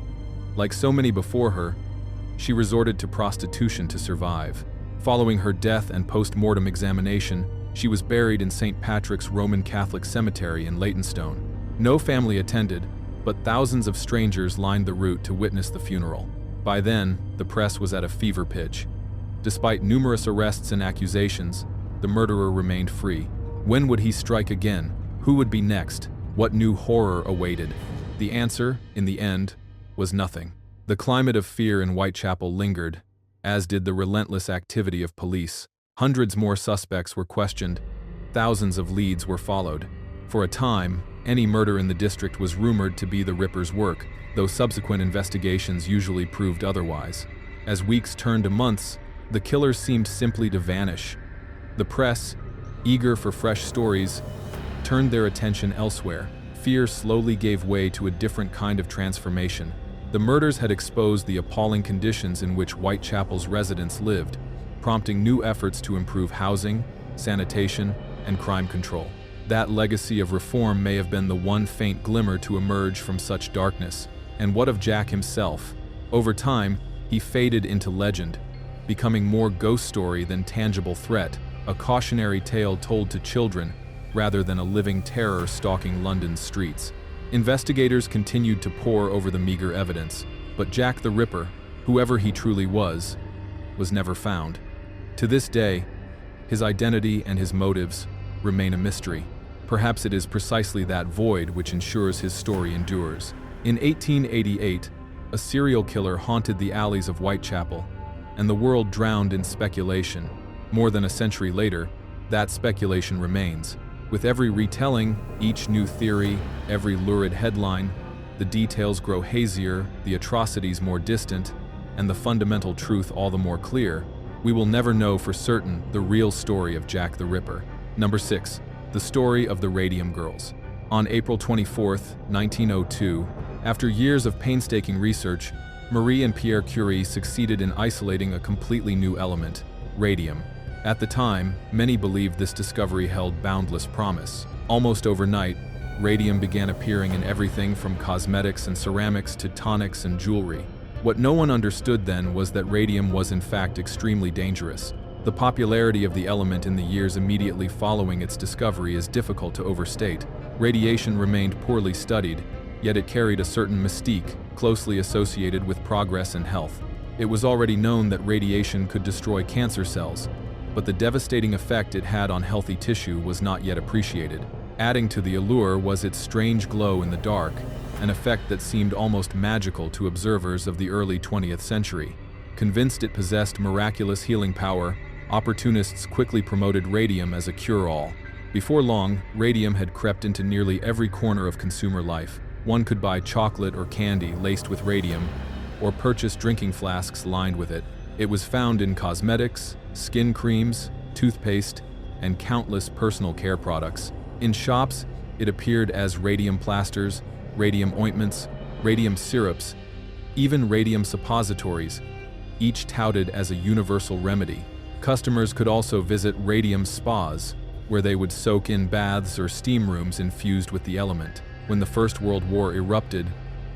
Like so many before her, she resorted to prostitution to survive. Following her death and post-mortem examination, she was buried in St. Patrick's Roman Catholic Cemetery in Leytonstone. No family attended, but thousands of strangers lined the route to witness the funeral. By then, the press was at a fever pitch. Despite numerous arrests and accusations, the murderer remained free. When would he strike again? Who would be next? What new horror awaited? The answer, in the end, was nothing. The climate of fear in Whitechapel lingered, as did the relentless activity of police. Hundreds more suspects were questioned. Thousands of leads were followed. For a time, any murder in the district was rumored to be the Ripper's work, though subsequent investigations usually proved otherwise. As weeks turned to months, the killers seemed simply to vanish. The press, eager for fresh stories, turned their attention elsewhere. Fear slowly gave way to a different kind of transformation. The murders had exposed the appalling conditions in which Whitechapel's residents lived, prompting new efforts to improve housing, sanitation, and crime control. That legacy of reform may have been the one faint glimmer to emerge from such darkness. And what of Jack himself? Over time, he faded into legend, becoming more ghost story than tangible threat, a cautionary tale told to children rather than a living terror stalking London's streets. Investigators continued to pore over the meager evidence, but Jack the Ripper, whoever he truly was never found. To this day, his identity and his motives remain a mystery. Perhaps it is precisely that void which ensures his story endures. In 1888, a serial killer haunted the alleys of Whitechapel, and the world drowned in speculation. More than a century later, that speculation remains. With every retelling, each new theory, every lurid headline, the details grow hazier, the atrocities more distant, and the fundamental truth all the more clear, we will never know for certain the real story of Jack the Ripper. Number 6. The story of the Radium Girls. On April 24, 1902, after years of painstaking research, Marie and Pierre Curie succeeded in isolating a completely new element, radium. At the time, many believed this discovery held boundless promise. Almost overnight, radium began appearing in everything from cosmetics and ceramics to tonics and jewelry. What no one understood then was that radium was in fact extremely dangerous. The popularity of the element in the years immediately following its discovery is difficult to overstate. Radiation remained poorly studied, yet it carried a certain mystique, closely associated with progress and health. It was already known that radiation could destroy cancer cells, but the devastating effect it had on healthy tissue was not yet appreciated. Adding to the allure was its strange glow in the dark, an effect that seemed almost magical to observers of the early 20th century. Convinced it possessed miraculous healing power, opportunists quickly promoted radium as a cure-all. Before long, radium had crept into nearly every corner of consumer life. One could buy chocolate or candy laced with radium, or purchase drinking flasks lined with it. It was found in cosmetics, skin creams, toothpaste, and countless personal care products. In shops, it appeared as radium plasters, radium ointments, radium syrups, even radium suppositories, each touted as a universal remedy. Customers could also visit radium spas, where they would soak in baths or steam rooms infused with the element. When the First World War erupted,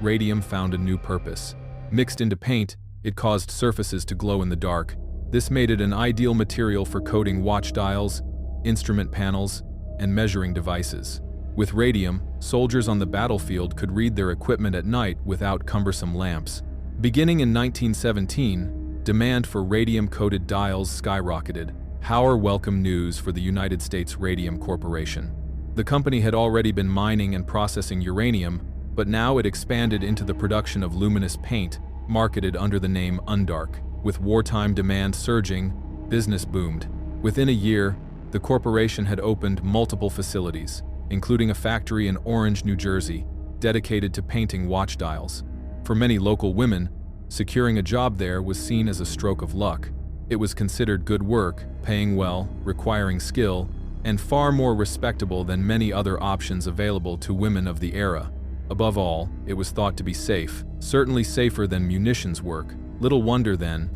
radium found a new purpose. Mixed into paint, it caused surfaces to glow in the dark. This made it an ideal material for coating watch dials, instrument panels, and measuring devices. With radium, soldiers on the battlefield could read their equipment at night without cumbersome lamps. Beginning in 1917, demand for radium-coated dials skyrocketed. How welcome news for the United States Radium Corporation. The company had already been mining and processing uranium, but now it expanded into the production of luminous paint, marketed under the name Undark. With wartime demand surging, business boomed. Within a year, the corporation had opened multiple facilities, including a factory in Orange, New Jersey, dedicated to painting watch dials. For many local women, securing a job there was seen as a stroke of luck. It was considered good work, paying well, requiring skill, and far more respectable than many other options available to women of the era. Above all, it was thought to be safe, certainly safer than munitions work. Little wonder, then,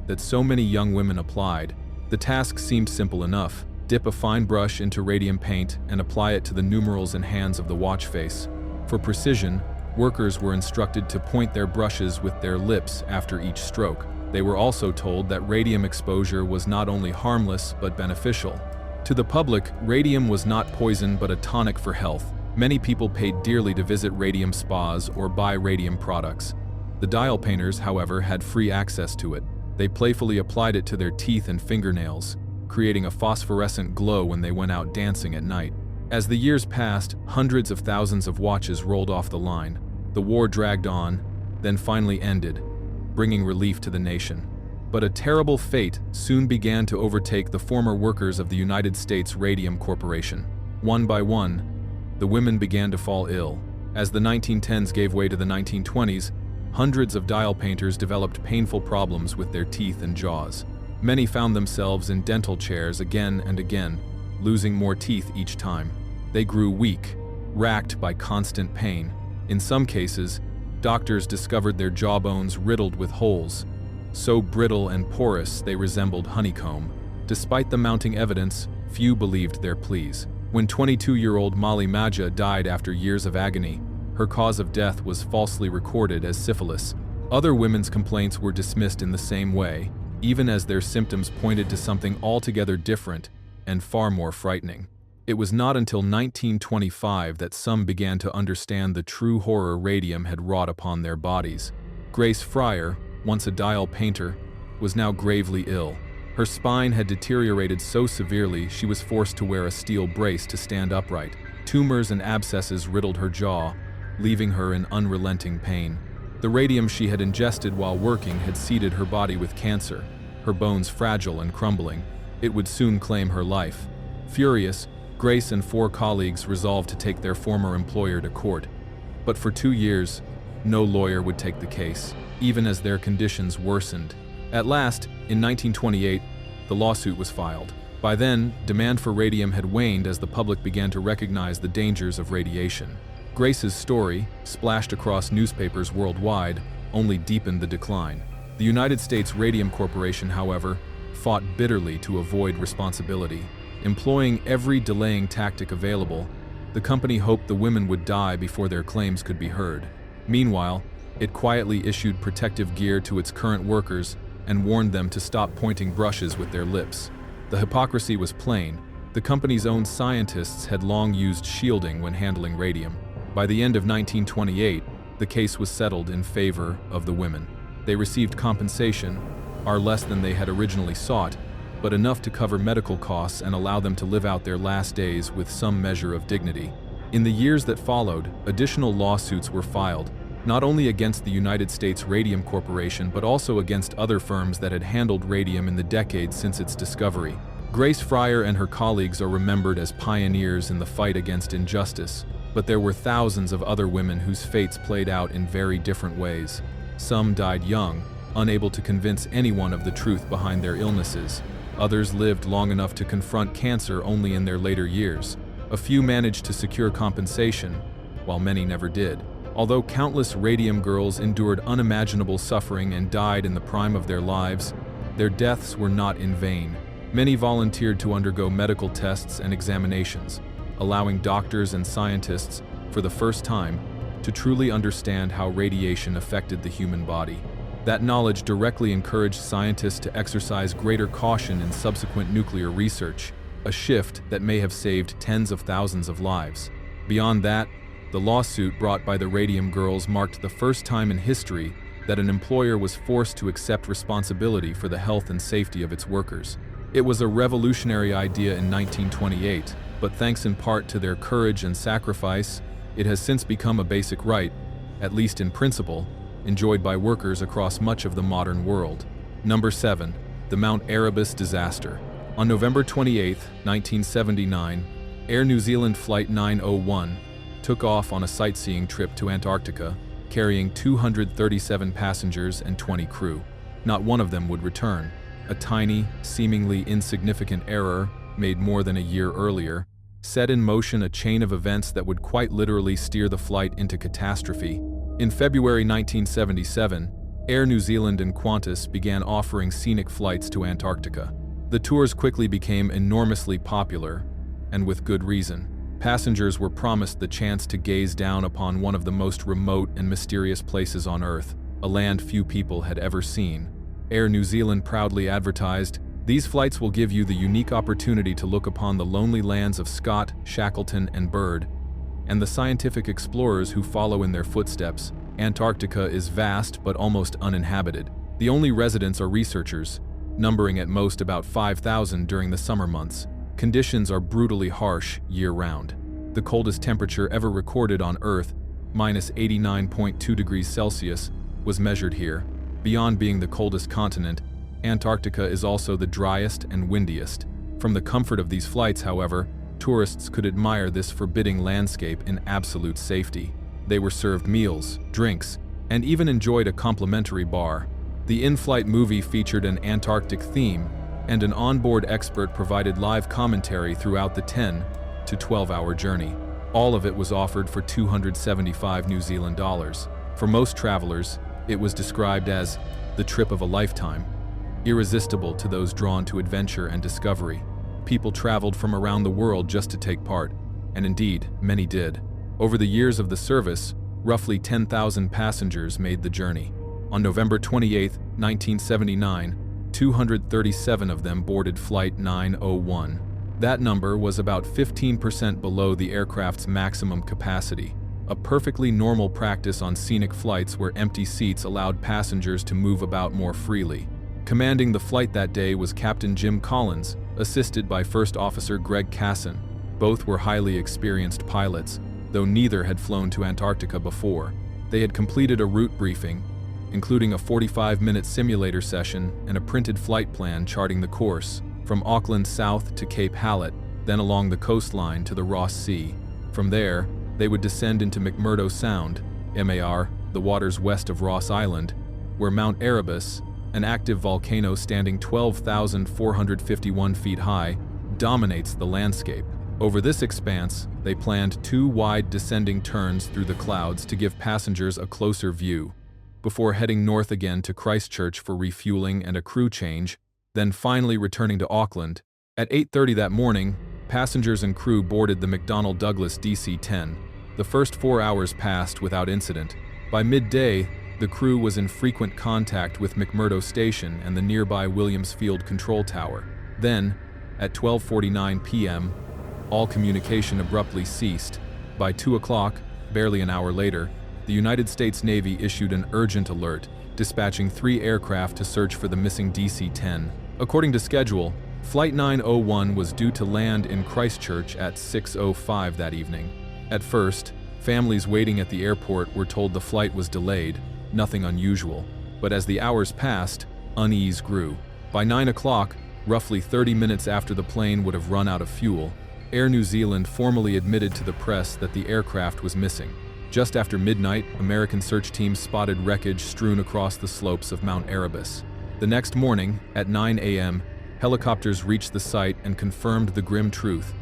that so many young women applied. The task seemed simple enough. Dip a fine brush into radium paint and apply it to the numerals and hands of the watch face. For precision, workers were instructed to point their brushes with their lips after each stroke. They were also told that radium exposure was not only harmless but beneficial. To the public, radium was not poison but a tonic for health. Many people paid dearly to visit radium spas or buy radium products. The dial painters, however, had free access to it. They playfully applied it to their teeth and fingernails, creating a phosphorescent glow when they went out dancing at night. As the years passed, hundreds of thousands of watches rolled off the line. The war dragged on, then finally ended, bringing relief to the nation. But a terrible fate soon began to overtake the former workers of the United States Radium Corporation. One by one, the women began to fall ill. As the 1910s gave way to the 1920s, hundreds of dial painters developed painful problems with their teeth and jaws. Many found themselves in dental chairs again and again, losing more teeth each time. They grew weak, racked by constant pain. In some cases, doctors discovered their jawbones riddled with holes, so brittle and porous they resembled honeycomb. Despite the mounting evidence, few believed their pleas. When 22-year-old Molly Maja died after years of agony, her cause of death was falsely recorded as syphilis. Other women's complaints were dismissed in the same way, even as their symptoms pointed to something altogether different and far more frightening. It was not until 1925 that some began to understand the true horror radium had wrought upon their bodies. Grace Fryer, once a dial painter, was now gravely ill. Her spine had deteriorated so severely she was forced to wear a steel brace to stand upright. Tumors and abscesses riddled her jaw, leaving her in unrelenting pain. The radium she had ingested while working had seeded her body with cancer, her bones fragile and crumbling. It would soon claim her life. Furious, Grace and 4 colleagues resolved to take their former employer to court. But for 2 years, no lawyer would take the case, even as their conditions worsened. At last, in 1928, the lawsuit was filed. By then, demand for radium had waned as the public began to recognize the dangers of radiation. Grace's story, splashed across newspapers worldwide, only deepened the decline. The United States Radium Corporation, however, fought bitterly to avoid responsibility. Employing every delaying tactic available, the company hoped the women would die before their claims could be heard. Meanwhile, it quietly issued protective gear to its current workers and warned them to stop pointing brushes with their lips. The hypocrisy was plain. The company's own scientists had long used shielding when handling radium. By the end of 1928, the case was settled in favor of the women. They received compensation, far less than they had originally sought, but enough to cover medical costs and allow them to live out their last days with some measure of dignity. In the years that followed, additional lawsuits were filed, not only against the United States Radium Corporation but also against other firms that had handled radium in the decades since its discovery. Grace Fryer and her colleagues are remembered as pioneers in the fight against injustice, but there were thousands of other women whose fates played out in very different ways. Some died young, unable to convince anyone of the truth behind their illnesses. Others lived long enough to confront cancer only in their later years. A few managed to secure compensation, while many never did. Although countless radium girls endured unimaginable suffering and died in the prime of their lives, their deaths were not in vain. Many volunteered to undergo medical tests and examinations, allowing doctors and scientists, for the first time, to truly understand how radiation affected the human body. That knowledge directly encouraged scientists to exercise greater caution in subsequent nuclear research, a shift that may have saved tens of thousands of lives. Beyond that, the lawsuit brought by the Radium Girls marked the first time in history that an employer was forced to accept responsibility for the health and safety of its workers. It was a revolutionary idea in 1928, but thanks in part to their courage and sacrifice, it has since become a basic right, at least in principle, enjoyed by workers across much of the modern world. Number 7. The Mount Erebus Disaster. On November 28, 1979, Air New Zealand Flight 901 took off on a sightseeing trip to Antarctica, carrying 237 passengers and 20 crew. Not one of them would return. A tiny, seemingly insignificant error, made more than a year earlier, set in motion a chain of events that would quite literally steer the flight into catastrophe. In February 1977, Air New Zealand and Qantas began offering scenic flights to Antarctica. The tours quickly became enormously popular, and with good reason. Passengers were promised the chance to gaze down upon one of the most remote and mysterious places on Earth, a land few people had ever seen. Air New Zealand proudly advertised, "These flights will give you the unique opportunity to look upon the lonely lands of Scott, Shackleton, and Byrd, and the scientific explorers who follow in their footsteps. Antarctica is vast but almost uninhabited. The only residents are researchers, numbering at most about 5,000 during the summer months. Conditions are brutally harsh year-round. The coldest temperature ever recorded on Earth, -89.2 degrees Celsius, was measured here. Beyond being the coldest continent, Antarctica is also the driest and windiest. From the comfort of these flights, however, tourists could admire this forbidding landscape in absolute safety. They were served meals, drinks, and even enjoyed a complimentary bar. The in-flight movie featured an Antarctic theme, and an onboard expert provided live commentary throughout the 10 to 12-hour journey. All of it was offered for 275 New Zealand dollars. For most travelers, it was described as the trip of a lifetime, irresistible to those drawn to adventure and discovery. People traveled from around the world just to take part, and indeed, many did. Over the years of the service, roughly 10,000 passengers made the journey. On November 28, 1979, 237 of them boarded Flight 901. That number was about 15% below the aircraft's maximum capacity, a perfectly normal practice on scenic flights where empty seats allowed passengers to move about more freely. Commanding the flight that day was Captain Jim Collins, assisted by First Officer Greg Casson. Both were highly experienced pilots, though neither had flown to Antarctica before. They had completed a route briefing, including a 45-minute simulator session and a printed flight plan charting the course, from Auckland south to Cape Hallett, then along the coastline to the Ross Sea. From there, they would descend into McMurdo Sound, MAR, the waters west of Ross Island, where Mount Erebus, an active volcano standing 12,451 feet high, dominates the landscape. Over this expanse, they planned 2 wide descending turns through the clouds to give passengers a closer view, before heading north again to Christchurch for refueling and a crew change, then finally returning to Auckland. At 8:30 that morning, passengers and crew boarded the McDonnell Douglas DC-10. The first 4 hours passed without incident. By midday, the crew was in frequent contact with McMurdo Station and the nearby Williams Field Control Tower. Then, at 12:49 p.m., all communication abruptly ceased. By 2 o'clock, barely an hour later, the United States Navy issued an urgent alert, dispatching 3 aircraft to search for the missing DC-10. According to schedule, Flight 901 was due to land in Christchurch at 6:05 that evening. At first, families waiting at the airport were told the flight was delayed, nothing unusual. But as the hours passed, unease grew. By 9 o'clock, roughly 30 minutes after the plane would have run out of fuel, Air New Zealand formally admitted to the press that the aircraft was missing. Just after midnight, American search teams spotted wreckage strewn across the slopes of Mount Erebus. The next morning, at 9 a.m., helicopters reached the site and confirmed the grim truth.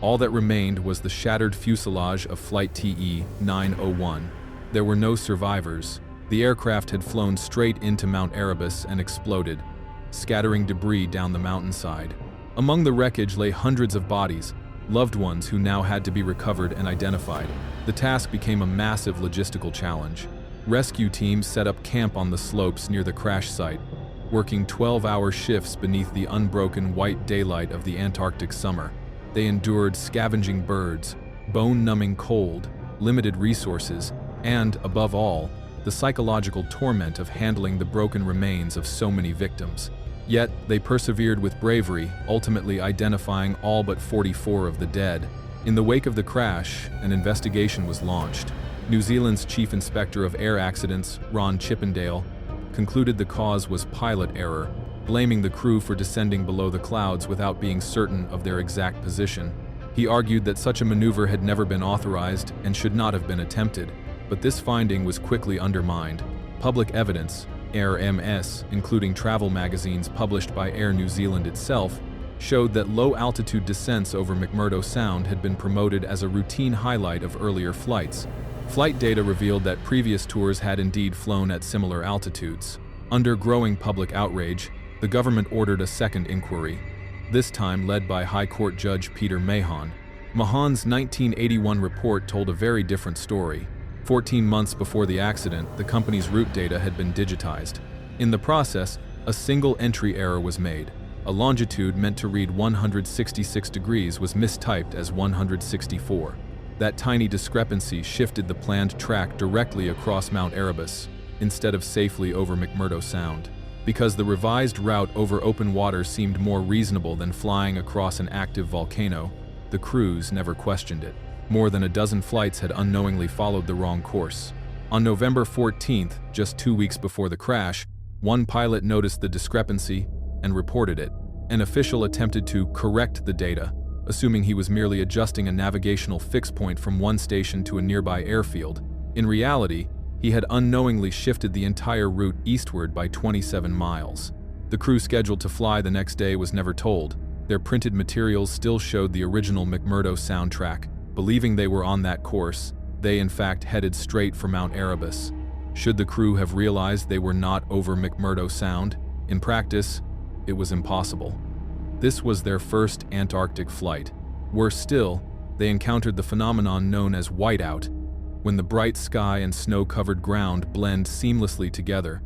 All that remained was the shattered fuselage of Flight TE-901. There were no survivors. The aircraft had flown straight into Mount Erebus and exploded, scattering debris down the mountainside. Among the wreckage lay hundreds of bodies, loved ones who now had to be recovered and identified. The task became a massive logistical challenge. Rescue teams set up camp on the slopes near the crash site, working 12-hour shifts beneath the unbroken white daylight of the Antarctic summer. They endured scavenging birds, bone-numbing cold, limited resources, and, above all, the psychological torment of handling the broken remains of so many victims. Yet, they persevered with bravery, ultimately identifying all but 44 of the dead. In the wake of the crash, an investigation was launched. New Zealand's Chief Inspector of Air Accidents, Ron Chippendale, concluded the cause was pilot error, blaming the crew for descending below the clouds without being certain of their exact position. He argued that such a maneuver had never been authorized and should not have been attempted, but this finding was quickly undermined. Public evidence, Air MS, including travel magazines published by Air New Zealand itself, showed that low-altitude descents over McMurdo Sound had been promoted as a routine highlight of earlier flights. Flight data revealed that previous tours had indeed flown at similar altitudes. Under growing public outrage, the government ordered a second inquiry, this time led by High Court Judge Peter Mahon. Mahon's 1981 report told a very different story. 14 months before the accident, the company's route data had been digitized. In the process, a single entry error was made. A longitude meant to read 166 degrees was mistyped as 164. That tiny discrepancy shifted the planned track directly across Mount Erebus, instead of safely over McMurdo Sound. Because the revised route over open water seemed more reasonable than flying across an active volcano, the crews never questioned it. More than a dozen flights had unknowingly followed the wrong course. On November 14th, just 2 weeks before the crash, one pilot noticed the discrepancy and reported it. An official attempted to correct the data, assuming he was merely adjusting a navigational fix point from one station to a nearby airfield. In reality, he had unknowingly shifted the entire route eastward by 27 miles. The crew scheduled to fly the next day was never told. Their printed materials still showed the original McMurdo Sound track. Believing they were on that course, they in fact headed straight for Mount Erebus. Should the crew have realized they were not over McMurdo Sound? In practice, it was impossible. This was their first Antarctic flight. Worse still, they encountered the phenomenon known as whiteout, when the bright sky and snow-covered ground blend seamlessly together,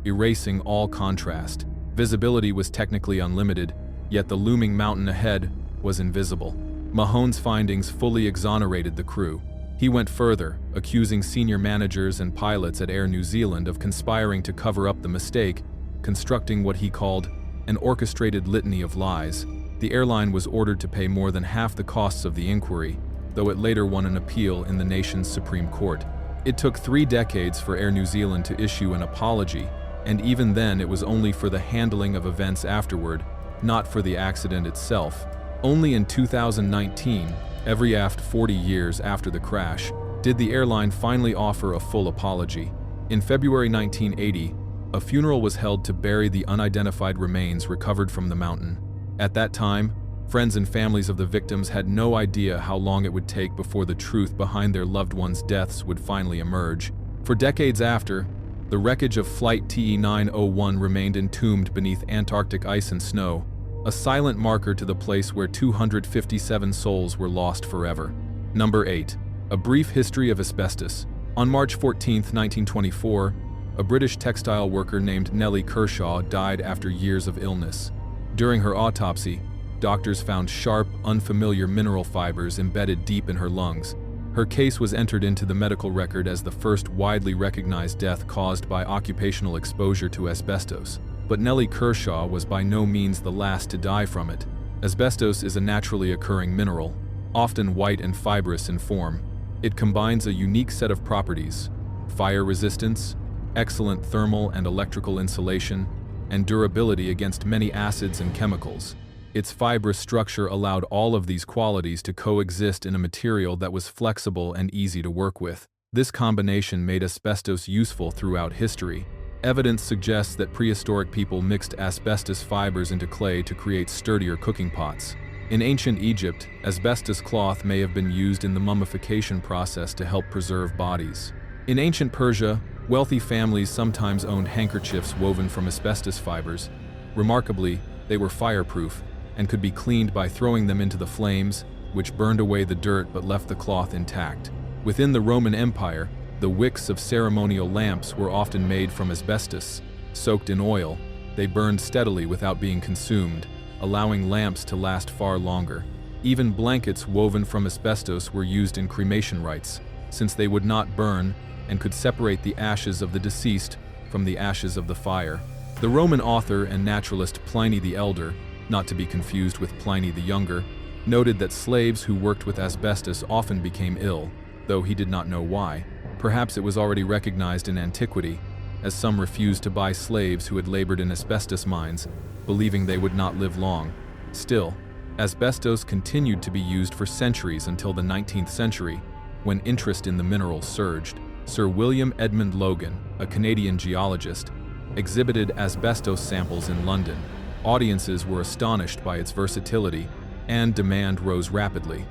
erasing all contrast. Visibility was technically unlimited, yet the looming mountain ahead was invisible. Mahon's findings fully exonerated the crew. He went further, accusing senior managers and pilots at Air New Zealand of conspiring to cover up the mistake, constructing what he called an orchestrated litany of lies. The airline was ordered to pay more than half the costs of the inquiry, though it later won an appeal in the nation's Supreme Court. It took 3 decades for Air New Zealand to issue an apology, and even then it was only for the handling of events afterward, not for the accident itself. Only in 2019, Every aft 40 years after the crash, did the airline finally offer a full apology. In February 1980, a funeral was held to bury the unidentified remains recovered from the mountain. At that time, friends and families of the victims had no idea how long it would take before the truth behind their loved ones' deaths would finally emerge. For decades after, the wreckage of Flight TE-901 remained entombed beneath Antarctic ice and snow, a silent marker to the place where 257 souls were lost forever. Number 8. A brief history of asbestos. On March 14, 1924, a British textile worker named Nellie Kershaw died after years of illness. During her autopsy, doctors found sharp, unfamiliar mineral fibers embedded deep in her lungs. Her case was entered into the medical record as the first widely recognized death caused by occupational exposure to asbestos. But Nellie Kershaw was by no means the last to die from it. Asbestos is a naturally occurring mineral, often white and fibrous in form. It combines a unique set of properties: fire resistance, excellent thermal and electrical insulation, and durability against many acids and chemicals. Its fibrous structure allowed all of these qualities to coexist in a material that was flexible and easy to work with. This combination made asbestos useful throughout history. Evidence suggests that prehistoric people mixed asbestos fibers into clay to create sturdier cooking pots. In ancient Egypt, asbestos cloth may have been used in the mummification process to help preserve bodies. In ancient Persia, wealthy families sometimes owned handkerchiefs woven from asbestos fibers. Remarkably, they were fireproof and could be cleaned by throwing them into the flames, which burned away the dirt but left the cloth intact. Within the Roman Empire, the wicks of ceremonial lamps were often made from asbestos. Soaked in oil, they burned steadily without being consumed, allowing lamps to last far longer. Even blankets woven from asbestos were used in cremation rites, since they would not burn and could separate the ashes of the deceased from the ashes of the fire. The Roman author and naturalist Pliny the Elder, not to be confused with Pliny the Younger, noted that slaves who worked with asbestos often became ill, though he did not know why. Perhaps it was already recognized in antiquity, as some refused to buy slaves who had labored in asbestos mines, believing they would not live long. Still, asbestos continued to be used for centuries until the 19th century, when interest in the mineral surged. Sir William Edmund Logan, a Canadian geologist, exhibited asbestos samples in London. Audiences were astonished by its versatility, and demand rose rapidly.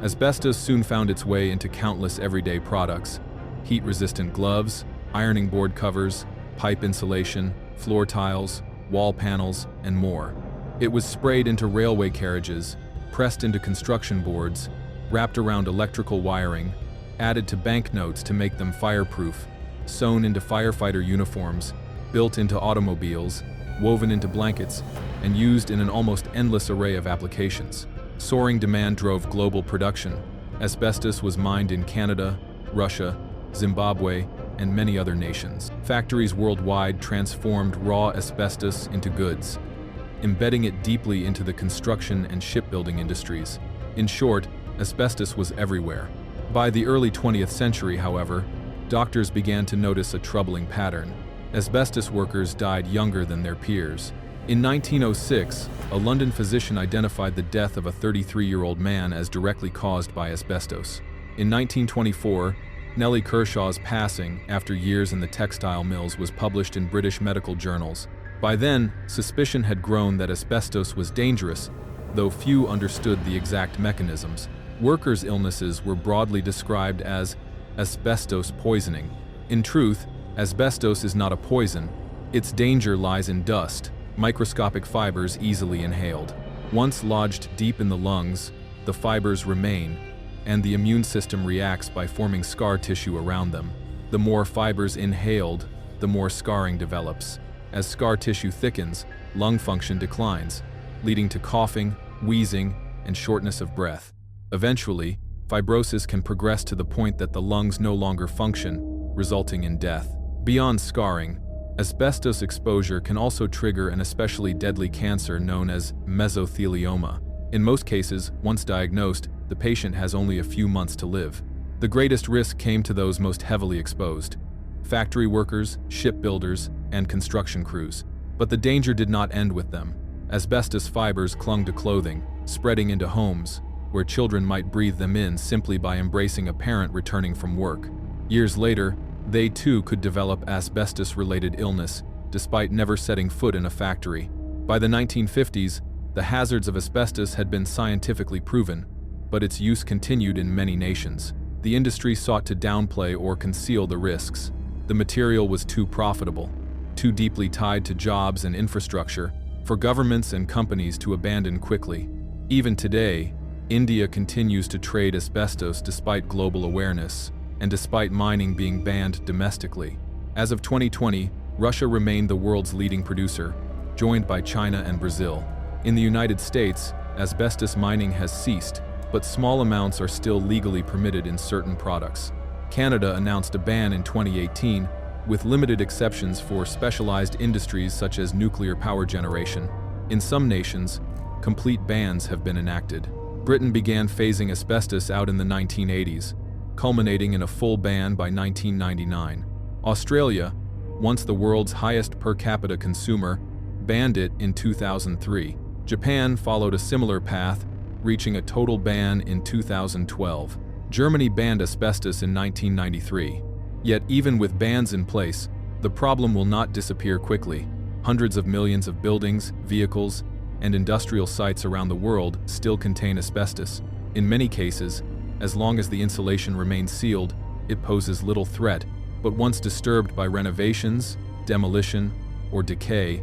Asbestos soon found its way into countless everyday products: heat-resistant gloves, ironing board covers, pipe insulation, floor tiles, wall panels, and more. It was sprayed into railway carriages, pressed into construction boards, wrapped around electrical wiring, added to banknotes to make them fireproof, sewn into firefighter uniforms, built into automobiles, woven into blankets, and used in an almost endless array of applications. Soaring demand drove global production. Asbestos was mined in Canada, Russia, Zimbabwe, and many other nations. Factories worldwide transformed raw asbestos into goods, embedding it deeply into the construction and shipbuilding industries. In short, asbestos was everywhere. By the early 20th century, however, doctors began to notice a troubling pattern. Asbestos workers died younger than their peers. In 1906, a London physician identified the death of a 33-year-old man as directly caused by asbestos. In 1924, Nellie Kershaw's passing, after years in the textile mills, was published in British medical journals. By then, suspicion had grown that asbestos was dangerous, though few understood the exact mechanisms. Workers' illnesses were broadly described as asbestos poisoning. In truth, asbestos is not a poison. Its danger lies in dust, microscopic fibers easily inhaled. Once lodged deep in the lungs, the fibers remain, and the immune system reacts by forming scar tissue around them. The more fibers inhaled, the more scarring develops. As scar tissue thickens, lung function declines, leading to coughing, wheezing, and shortness of breath. Eventually, fibrosis can progress to the point that the lungs no longer function, resulting in death. Beyond scarring, asbestos exposure can also trigger an especially deadly cancer known as mesothelioma. In most cases, once diagnosed, the patient has only a few months to live. The greatest risk came to those most heavily exposed: factory workers, shipbuilders, and construction crews. But the danger did not end with them. Asbestos fibers clung to clothing, spreading into homes, where children might breathe them in simply by embracing a parent returning from work. Years later, they too could develop asbestos-related illness, despite never setting foot in a factory. By the 1950s, the hazards of asbestos had been scientifically proven, but its use continued in many nations. The industry sought to downplay or conceal the risks. The material was too profitable, too deeply tied to jobs and infrastructure, for governments and companies to abandon quickly. Even today, India continues to trade asbestos despite global awareness, and despite mining being banned domestically. As of 2020, Russia remained the world's leading producer, joined by China and Brazil. In the United States, asbestos mining has ceased, but small amounts are still legally permitted in certain products. Canada announced a ban in 2018, with limited exceptions for specialized industries such as nuclear power generation. In some nations, complete bans have been enacted. Britain began phasing asbestos out in the 1980s, culminating in a full ban by 1999. Australia, once the world's highest per capita consumer, banned it in 2003. Japan followed a similar path, reaching a total ban in 2012. Germany banned asbestos in 1993. Yet even with bans in place, the problem will not disappear quickly. Hundreds of millions of buildings, vehicles, and industrial sites around the world still contain asbestos. In many cases, as long as the insulation remains sealed, it poses little threat, but once disturbed by renovations, demolition, or decay,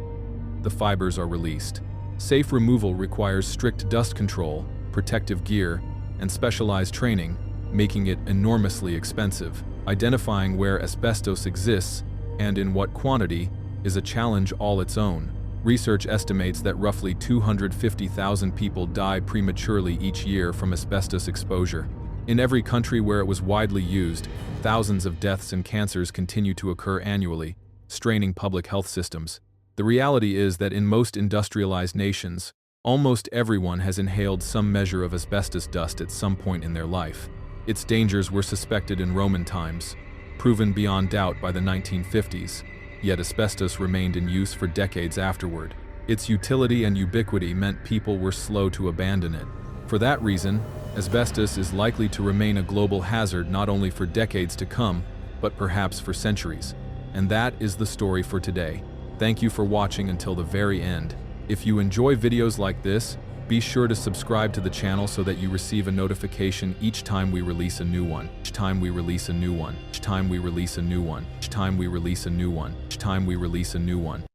the fibers are released. Safe removal requires strict dust control, protective gear, and specialized training, making it enormously expensive. Identifying where asbestos exists and in what quantity is a challenge all its own. Research estimates that roughly 250,000 people die prematurely each year from asbestos exposure. In every country where it was widely used, thousands of deaths and cancers continue to occur annually, straining public health systems. The reality is that in most industrialized nations, almost everyone has inhaled some measure of asbestos dust at some point in their life. Its dangers were suspected in Roman times, proven beyond doubt by the 1950s, yet asbestos remained in use for decades afterward. Its utility and ubiquity meant people were slow to abandon it. For that reason, asbestos is likely to remain a global hazard not only for decades to come, but perhaps for centuries. And that is the story for today. Thank you for watching until the very end. If you enjoy videos like this, be sure to subscribe to the channel so that you receive a notification each time we release a new one. Each time we release a new one. Each time we release a new one. Each time we release a new one. Each time we release a new one.